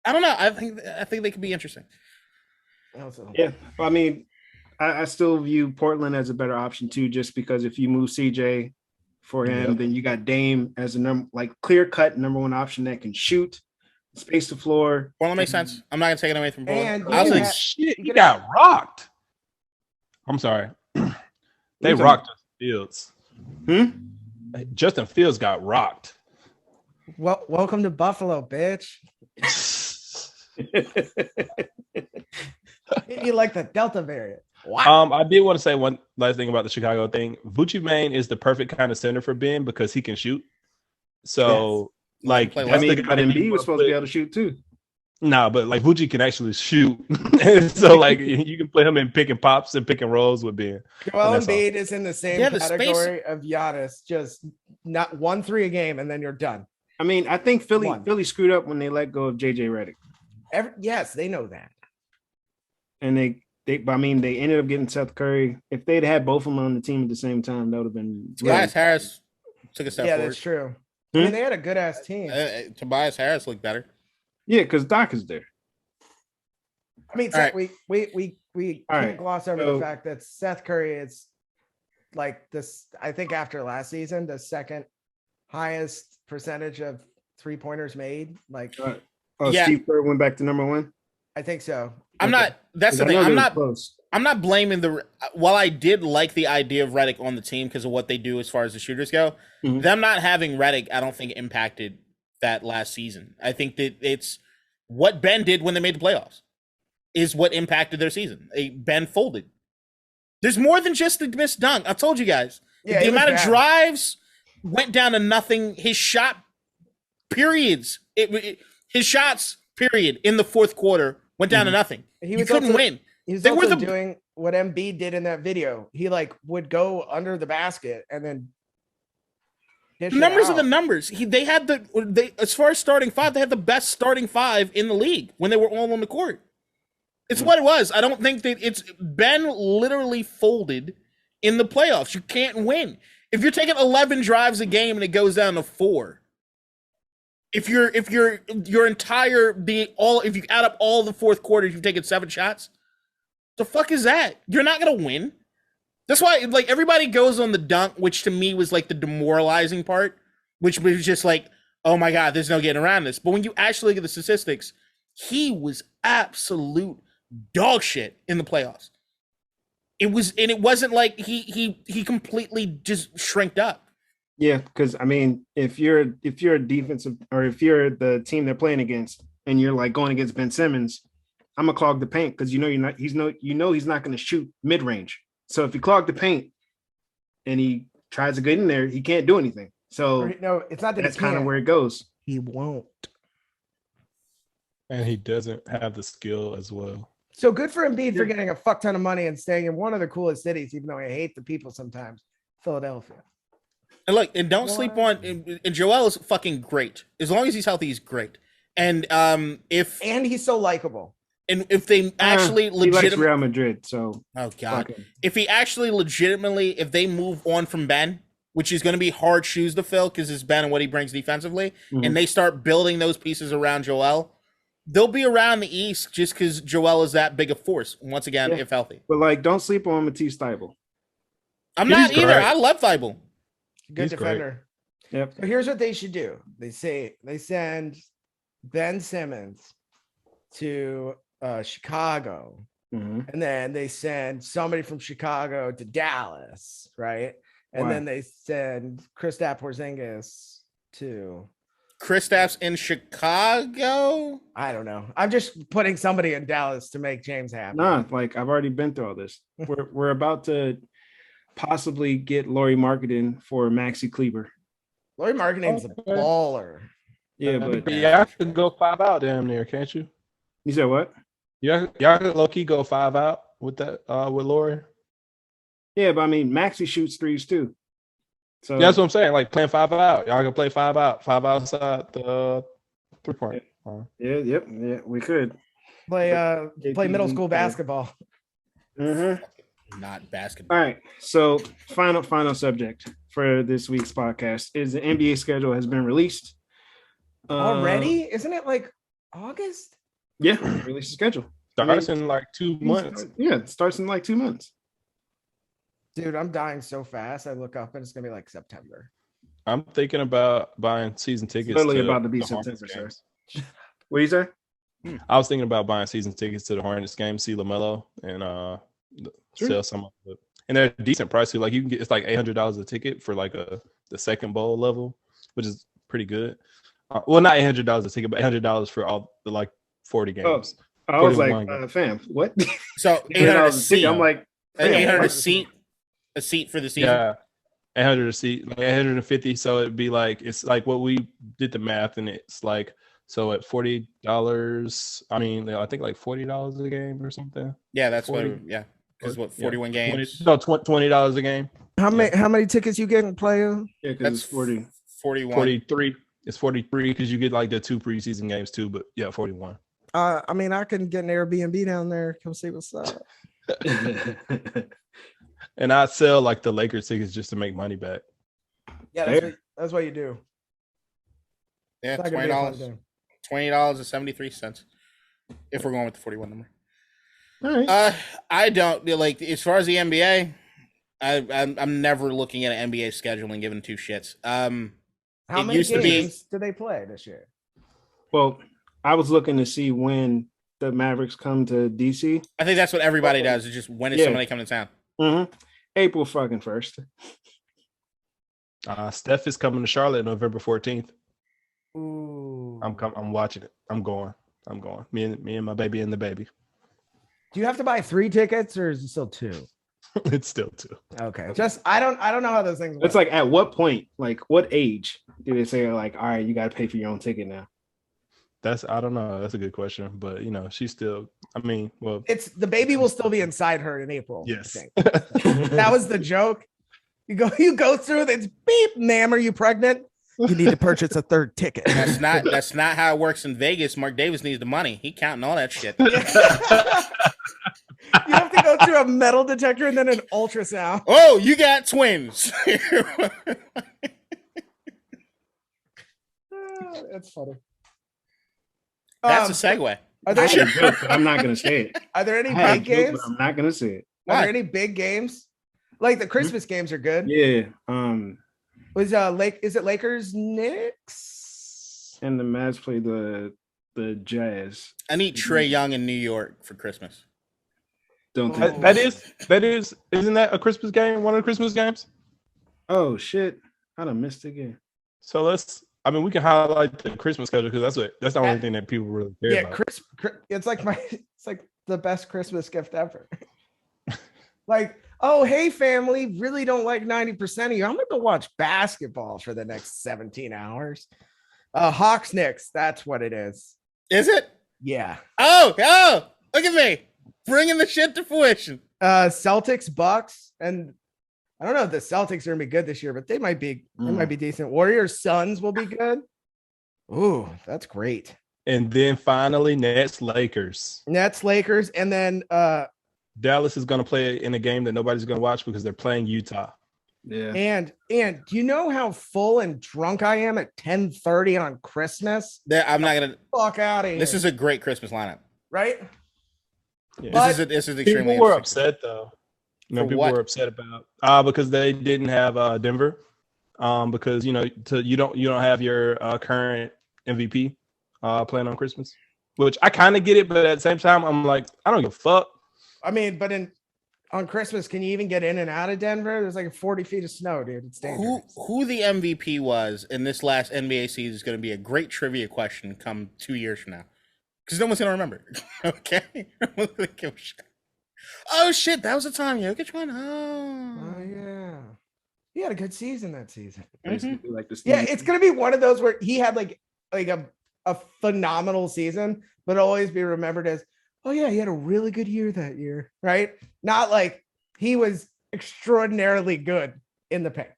I don't know. I think they could be interesting. Also, Yeah. I mean, I still view Portland as a better option too, just because if you move CJ for him, then you got Dame as a clear-cut number one option that can shoot, space the floor. Portland makes sense. I'm not gonna take it away from Portland. And I was you like, have- Shit, he got rocked. I'm sorry. They Who's rocked Fields. Hmm? Justin Fields got rocked. well, welcome to Buffalo, bitch. You like the Delta variant. Wow. I did want to say one last thing about the Chicago thing. Vucci Mane is the perfect kind of center for Ben because he can shoot. So, like, Play that's I mean, the guy but that you Embiid was wanna supposed to be put- able to shoot too. Nah, but like Vucci can actually shoot. So, like, you can play him in pick and pops and pick and rolls with Ben. Joel that's all. Embiid is in the same Yeah, the space- category of Giannis, just not 1-3 a game, and then you're done. I mean, I think One. Philly screwed up when they let go of JJ Redick. Yes, they know that. And they ended up getting Seth Curry. If they'd had both of them on the team at the same time, that would have been Tobias Harris took a step Yeah, forward. that's true. Hmm? I mean, they had a good ass team. Tobias Harris looked better. Yeah, because Doc is there. I mean, All right. we All can't right, gloss over so- the fact that Seth Curry is like this. I think after last season, the second highest percentage of 3-pointers made. Like, Oh, Yeah. Steve Kerr went back to number one. I think so. I'm Okay. not. That's the I thing. know they I'm was not. close. I'm not blaming the. While I did like the idea of Redick on the team because of what they do as far as the shooters go, Mhm. them not having Redick, I don't think impacted that last season. I think that it's what Ben did when they made the playoffs is what impacted their season. Ben folded. There's more than just the missed dunk. I told you guys. Yeah, the it was amount of bad. drives went down to nothing. His shot periods, his shots period in the fourth quarter went down to nothing. He You was couldn't also- win. He was They were also the- doing what Embiid did in that video. He like would go under the basket and then dish The it numbers are the out. numbers. They had as far as starting five, they had the best starting five in the league when they were all on the court. It's what it was. I don't think that it's Ben literally folded in the playoffs. You can't win. If you're taking 11 drives a game and it goes down to 4. If you add up all the fourth quarters, you've taken 7 shots. The fuck is that? You're not gonna win. That's why, like, everybody goes on the dunk, which to me was like the demoralizing part, which was just like, oh my god, there's no getting around this. But when you actually look at the statistics, he was absolute dog shit in the playoffs. it wasn't like he completely just shrinked up. Yeah, because I mean, if you're a defensive, or if you're the team they're playing against, and you're like going against Ben Simmons, I'm gonna clog the paint because he's not going to shoot mid range. So if you clog the paint and he tries to get in there, he can't do anything. So No, it's not that that's he kind of can't. where it goes. He won't. And he doesn't have the skill as well. So good for Embiid for getting a fuck ton of money and staying in one of the coolest cities, even though I hate the people sometimes, Philadelphia. And look, and don't sleep on. And Joel is fucking great. As long as he's healthy, he's great. And And he's so likable. and if they actually he likes legitimately, Real Madrid, so oh god, fuck him. if he actually legitimately, if they move on from Ben, which is going to be hard shoes to fill because it's Ben and what he brings defensively, and they start building those pieces around Joel, they'll be around the East just because Joel is that big a force. Once again, if healthy. But like, don't sleep on Matisse Thybulle. I'm He's not either. great. I love Thibault. Good He's defender. Yep. So here's what they should do. They send Ben Simmons to Chicago, Mhm. and then they send somebody from Chicago to Dallas, right? And Why? then they send Kristaps Porzingis to, Kristaps in Chicago. I don't know. I'm just putting somebody in Dallas to make James happy. Nah, like I've already been through all this. We're about to possibly get Laurie Marketing for Maxi Kleber. Laurie Markkanen's a Okay. baller. Yeah, but y'all could go 5 out damn near, can't you? you said what? Y'all could low key go 5 out with that with Laurie. Yeah, but I mean, Maxi shoots threes too. So Yeah, that's what I'm saying. Like playing 5 out. Y'all can play 5 out, 5 outside the 3-point. yeah, we could. Play JP middle school League. basketball. Mm-hmm. Not basketball. All right. So final subject for this week's podcast is the NBA schedule has been released. Already? Isn't it like August? Yeah, release the schedule. Starts in like 2 months. Yeah, it starts in like 2 months. Dude, I'm dying so fast. I look up and it's gonna be like September. I'm thinking about buying season tickets. Literally to about to be the Hornets September, sir. games. What do you say? I was thinking about buying season tickets to the Hornets game, see LaMelo, and Sure. sell some of it. And they're a decent price too. Like you can get, it's like $800 a ticket for like the second bowl level, which is pretty good. Well, not $800 a ticket, but $800 for all the like 40 games. I was 41 like, fam, what? So $800 800 a seat. ticket. I'm like, An fam, 800 what? seat. A seat for the season. Yeah, 800 a seat, like 850. So it'd be like it's like what we did the math, and it's like so at $40. I mean, I think like $40 a game or something. Yeah, that's 40. what. Yeah, because what Yeah, 41 games. $20 a game. How many tickets you getting, player? Yeah, because That's it's 40. 41. 43. It's 43 because you get like the 2 preseason games too. But yeah, 41. I mean, I can get an Airbnb down there. Come see what's up. And I'd sell like the Lakers tickets just to make money back. Yeah, that's what you do. Yeah, It's not gonna be a fun $20. game. $20.73 if we're going with the 41 number. All right. I don't like as far as the NBA. I'm never looking at an NBA schedule and giving two shits. How It many used to be- games do they play this year? Well, I was looking to see when the Mavericks come to DC. I think that's what everybody does. Is just when is Yeah. somebody coming to town? Mm-hmm. April fucking 1st. Steph is coming to Charlotte November 14th. Ooh. I'm watching it. I'm going. Me and my baby and the baby. Do you have to buy 3 tickets or is it still 2? It's still 2. Okay. Just I don't know how those things work. It's like at what point, like what age do they say like, all right, you got to pay for your own ticket now? I don't know. That's a good question, but you know, she's still. I mean, well, it's the baby will still be inside her in April. I yes. think. That was the joke. You go through it's beep, ma'am, are you pregnant? You need to purchase a 3rd ticket. That's not how it works in Vegas. Mark Davis needs the money. He counting all that shit. You have to go through a metal detector and then an ultrasound. Oh, you got twins. That's funny. That's a segue. Are there I had a joke, but I'm not gonna say it. are there any I had a big joke, games? but I'm not gonna say it. Are Why? there any big games? Like the Christmas games are good. Yeah. Was is it Lakers Knicks? And the Mavs play the Jazz. I need Trey Young in New York for Christmas. Don't think. Isn't that a Christmas game? One of the Christmas games? Oh shit! I done missed again. So we can highlight the Christmas schedule because that's the only thing that people really care about. It's like the best Christmas gift ever. Like, oh, hey, family, really don't like 90% of you. I'm gonna go watch basketball for the next 17 hours. Hawks Knicks, that's what it is. Is it? Yeah. Oh, look at me bringing the shit to fruition. Celtics, Bucks, and I don't know if the Celtics are gonna be good this year, but they might be decent. Warriors, Suns will be good. Ooh, that's great. And then finally, Nets, Lakers, and then Dallas is going to play in a game that nobody's going to watch because they're playing Utah. Yeah. And do you know how full and drunk I am at 10:30 on Christmas? I'm not gonna fuck out of here. This is a great Christmas lineup, right? Yeah. This is extremely. People were upset though. People what? were upset about because they didn't have Denver. Because you don't have your current MVP playing on Christmas, which I kind of get it, but at the same time, I'm like, I don't give a fuck. I mean, but on Christmas, can you even get in and out of Denver? There's like 40 feet of snow, dude. It's dangerous. Who the MVP was in this last NBA season is going to be a great trivia question come 2 years from now, because no one's going to remember. Okay, no one's going to give a shit. Oh shit, that was the time Jokic won. Oh yeah, he had a good season that season. Mm-hmm. Like it's gonna be one of those where he had like a phenomenal season, but always be remembered as, oh yeah, he had a really good year that year, right? Not like he was extraordinarily good in the paint.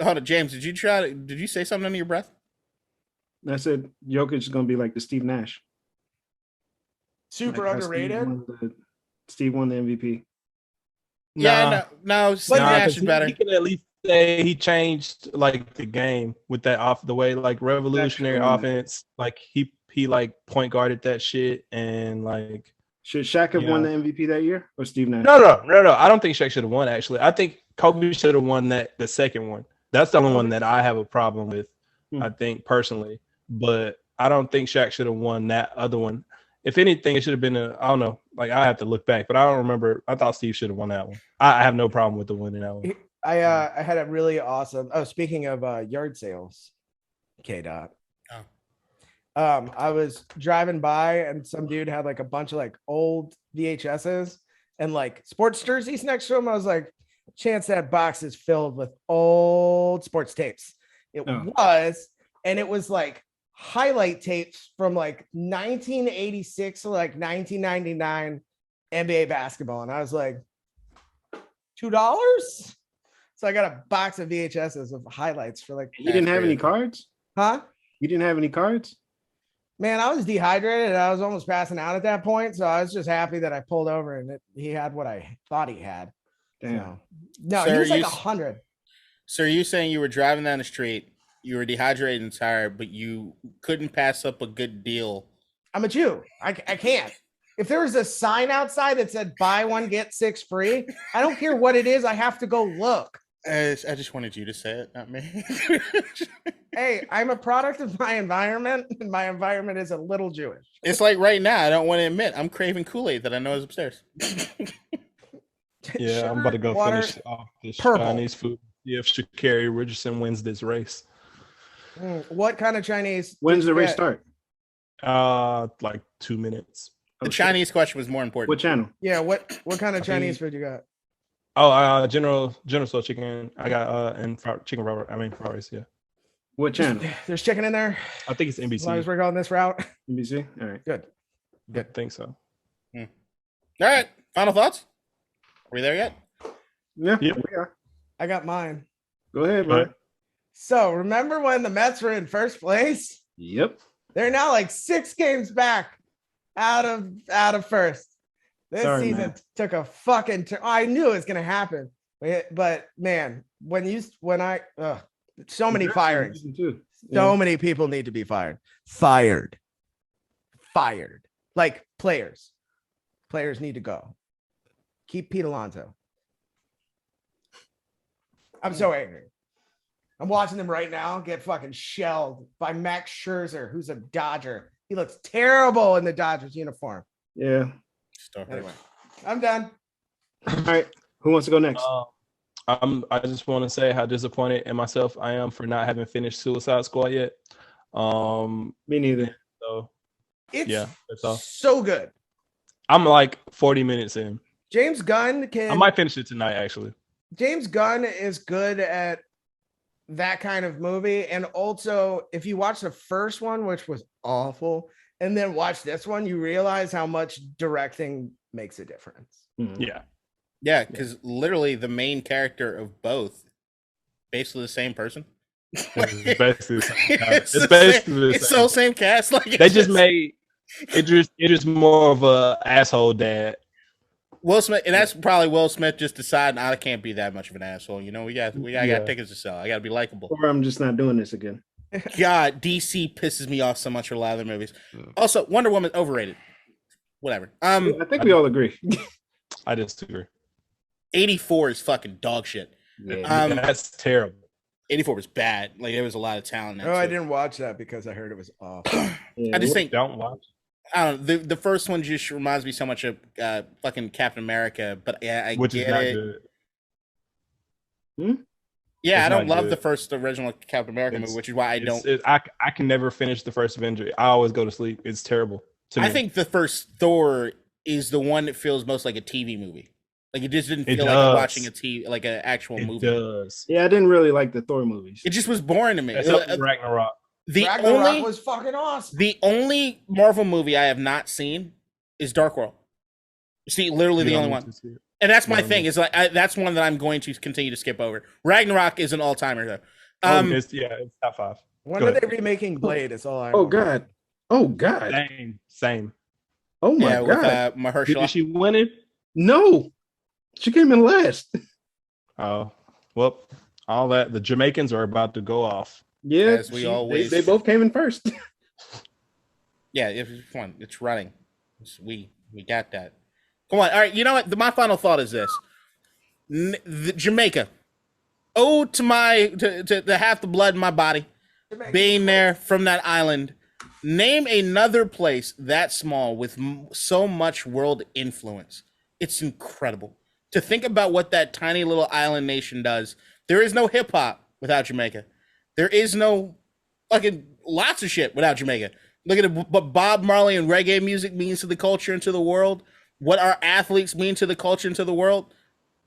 Hold on, James, did you say something under your breath? I said Jokic is gonna be like the Steve Nash. Super like underrated. Steve won the MVP. Yeah, no, Steve Nash is better. He can at least say he changed like the game with that the way like revolutionary offense. Like he like point guarded that shit and like. Should Shaq have won the MVP that year or Steve Nash? No. I don't think Shaq should have won. Actually, I think Kobe should have won the second one. That's the only one that I have a problem with. I think personally, but I don't think Shaq should have won that other one. If anything, it should have been I don't know. Like I have to look back, but I don't remember. I thought Steve should have won that one. I have no problem with the winning that one. I had a really awesome. Oh, speaking of yard sales, K-Dot. I was driving by and some dude had like a bunch of like old VHSs and like sports jerseys next to him. I was like, chance that box is filled with old sports tapes. It was like highlight tapes from like 1986 to like 1999 NBA basketball. And I was like, $2? So I got a box of VHSs of highlights for like. You didn't have any cards? Huh? You didn't have any cards? Man, I was dehydrated and I was almost passing out at that point. So I was just happy that I pulled over and he had what I thought he had. Damn. So, no, he was like 100. So are you saying you were driving down the street, you were dehydrated and tired, but you couldn't pass up a good deal? I'm a Jew. I can't. If there was a sign outside that said buy one, get 6 free, I don't care what it is. I have to go look. I just wanted you to say it, not me. Hey, I'm a product of my environment, and my environment is a little Jewish. It's like right now, I don't want to admit I'm craving Kool-Aid that I know is upstairs. Yeah, Sugar, I'm about to go water, finish off this purple. Chinese food. See if Sha'Carri Richardson wins this race. What kind of Chinese? When's the race start? Like 2 minutes. The Chinese question was more important. What channel? Yeah, what kind of Chinese food you got? Oh, General Tso chicken. I got chicken fried rice. Yeah. What channel? There's chicken in there. I think it's NBC. As long as we're going this route. NBC. All right. Good. I think so. All right. Final thoughts? Are we there yet? Yeah, Yep. we are. I got mine. Go ahead, Go man. ahead. So remember when the Mets were in first place? Yep. They're now like 6 games back out of first. This Sorry, season man. took a fucking turn. I knew it was gonna happen, but man, so many firings. So many people need to be fired. Fired. Like players. Players need to go. Keep Pete Alonso. I'm so angry. I'm watching them right now get fucking shelled by Max Scherzer, who's a Dodger. He looks terrible in the Dodgers uniform. Yeah. Anyway, I'm done. All right. Who wants to go next? I just want to say how disappointed in myself I am for not having finished Suicide Squad yet. Me neither. So It's yeah, that's all. so good. I'm like 40 minutes in. James Gunn I might finish it tonight, actually. James Gunn is good at that kind of movie. And also, if you watch the first one, which was awful, and then watch this one, you realize how much directing makes a difference. Yeah. Yeah, because literally the main character of both, basically the same person. It's basically the same cast. It's so same cast. Like they just made it just more of a asshole dad. Will Smith, and that's probably Will Smith just deciding I can't be that much of an asshole. You know, we got tickets to sell. I got to be likable. Or I'm just not doing this again. God, DC pisses me off so much for a lot of their movies. Also, Wonder Woman overrated. Whatever. I think we all agree. I disagree. 84 is fucking dog shit. Yeah. That's terrible. 84 was bad. Like there was a lot of talent. Oh, I didn't watch that because I heard it was awful. I just think don't watch. I don't know. The first one just reminds me so much of fucking Captain America, but yeah, I Which get is not it. good. Yeah, It's I don't not love good. the first original Captain America movie, which is why I don't. I can never finish the first Avenger. I always go to sleep. It's terrible. I think the first Thor is the one that feels most like a TV movie. Like it just didn't feel like I'm watching a TV, like an actual movie. It does. Yeah, I didn't really like the Thor movies. It just was boring to me. Except for Ragnarok. Ragnarok was fucking awesome. The only Marvel movie I have not seen is Dark World. See, literally the only one. And that's my thing. Is like that's one that I'm going to continue to skip over. Ragnarok is an all timer though. It's top 5. When are they remaking Blade? It's all I know. Oh God. Same. Oh my God. With Mahershala. Is she winning? No, she came in last. Oh, well, all that the Jamaicans are about to go off. Yeah, As we always. They both came in first. Yeah, it's fun. It's running. We got that. Come on. All right. You know what? My final thought is this: Jamaica. Ode to half the blood in my body, being there from that island. Name another place that small with so much world influence. It's incredible to think about what that tiny little island nation does. There is no hip hop without Jamaica. There is no fucking lots of shit without Jamaica. Look at what Bob Marley and reggae music means to the culture and to the world. What our athletes mean to the culture and to the world.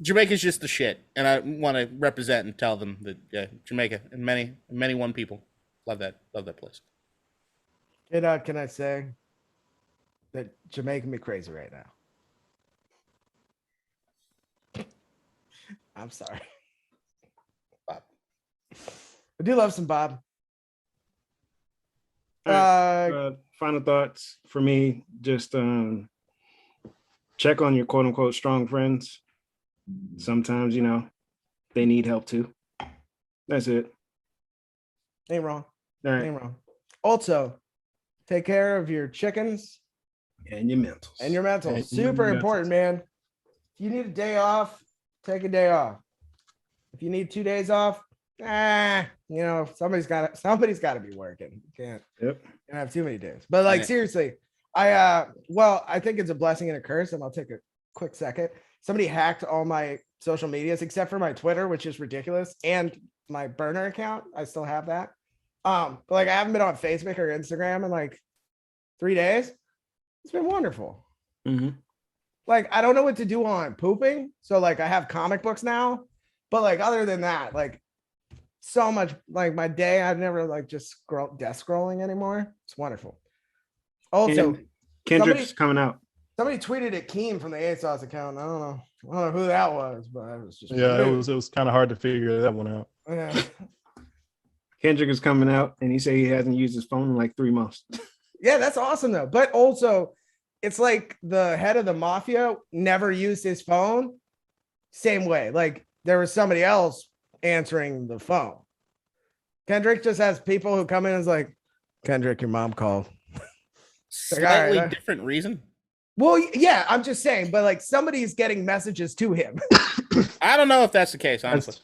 Jamaica's just the shit, and I want to represent and tell them that Jamaica and many one people love that place. Can I say that Jamaica me crazy right now? I'm sorry. Bob. I do love some Bob. Final thoughts for me, just check on your quote unquote strong friends. Sometimes, they need help too. That's it. Ain't wrong. All right. Ain't wrong. Also, take care of your chickens And your mentals. Super important, man. If you need a day off, take a day off. If you need 2 days off, somebody's got to be working. You can't have too many days. But like seriously, I think it's a blessing and a curse, and I'll take a quick second. Somebody hacked all my social medias except for my Twitter, which is ridiculous, and my burner account. I still have that. But like I haven't been on Facebook or Instagram in like 3 days. It's been wonderful. Mm-hmm. Like I don't know what to do while I'm pooping, so like I have comic books now. But like other than that, like so much like my day, I've never like just desk scrolling anymore. It's wonderful. Also, and Kendrick's coming out. Somebody tweeted at Keem from the ASOS account. I don't know who that was, but it was just it was kind of hard to figure that one out. Yeah. Kendrick is coming out, and he said he hasn't used his phone in like 3 months. Yeah, that's awesome though. But also, it's like the head of the mafia never used his phone. Same way, like there was somebody else answering the phone. Kendrick just has people who come in and is like, Kendrick, your mom called. Slightly different reason. Well, yeah, I'm just saying, but like somebody's getting messages to him. I don't know if that's the case, honestly.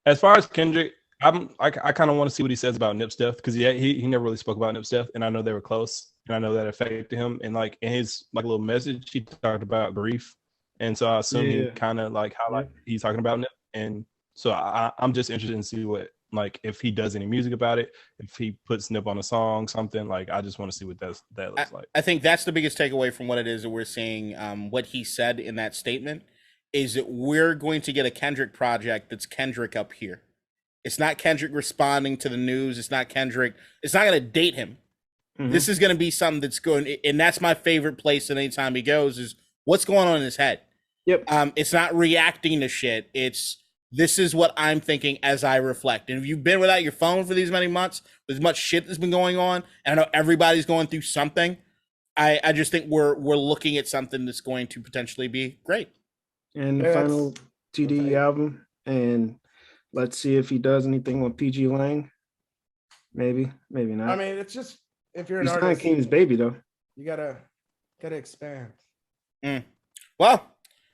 As far as Kendrick, I kind of want to see what he says about Nip's death, because he never really spoke about Nip's death, and I know they were close, and I know that affected him. And like in his like little message, he talked about grief, and so I assume he Yeah. kind of like highlight he's talking about Nip, and so I'm just interested in see what like if he does any music about it, if he puts Nip on a song, something like I just want to see what that looks like. I think that's the biggest takeaway from what it is that we're seeing. What he said in that statement is that we're going to get a Kendrick project that's Kendrick up here. It's not Kendrick responding to the news. It's not Kendrick. It's not going to date him. Mhm. This is going to be something that's going, and that's my favorite place. And anytime he goes, is what's going on in his head. Yep. It's not reacting to shit. It's this is what I'm thinking as I reflect. And if you've been without your phone for these many months, there's much shit that's been going on. And I know everybody's going through something. I just think we're looking at something that's going to potentially be great. And the Yeah, final TDE okay. album, and let's see if he does anything with PG Lang. Maybe not. I mean, it's just if you're an He's not artist, King's baby though. you gotta expand. Well,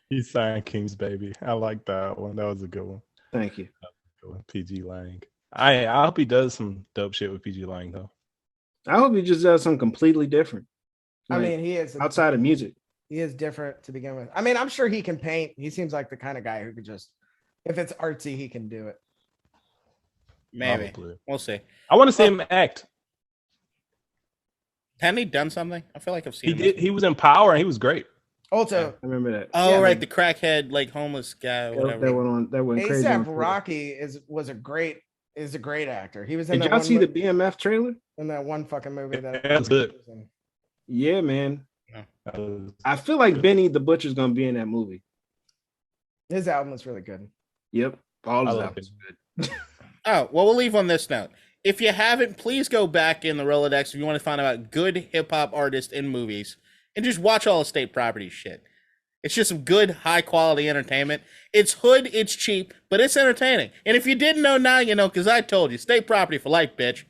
He signed King's Baby. I like that one. That was a good one. Thank you. PG Lang. I hope he does some dope shit with PG Lang though. I hope he just does something completely different. I Like, mean, he is outside of music. He is different to begin with. I mean, I'm sure he can paint. He seems like the kind of guy who could just, if it's artsy, he can do it. maybe. Probably. We'll see. I want to see him act. Hadn't he done something? I feel like I've seen He him. did. He was in Power and he was great. Also, I remember that. Oh, Yeah, right. The crackhead, like homeless guy, That whatever. went crazy. on ASAP Twitter. Rocky is a great actor. He was in Did that y'all one see the movie- BMF trailer? in that one fucking movie that That's good. he was in. Yeah, man. Uh, I feel like Benny the Butcher's gonna be in that movie. His album was really good. Yep. All I of love that was good. Oh, well, we'll leave on this note. If you haven't, please go back in the Rolodex if you want to find out good hip hop artists in movies and just watch all the state property shit. It's just some good, high quality entertainment. It's hood, it's cheap, but it's entertaining. And if you didn't know, now you know, because I told you, state property for life, bitch.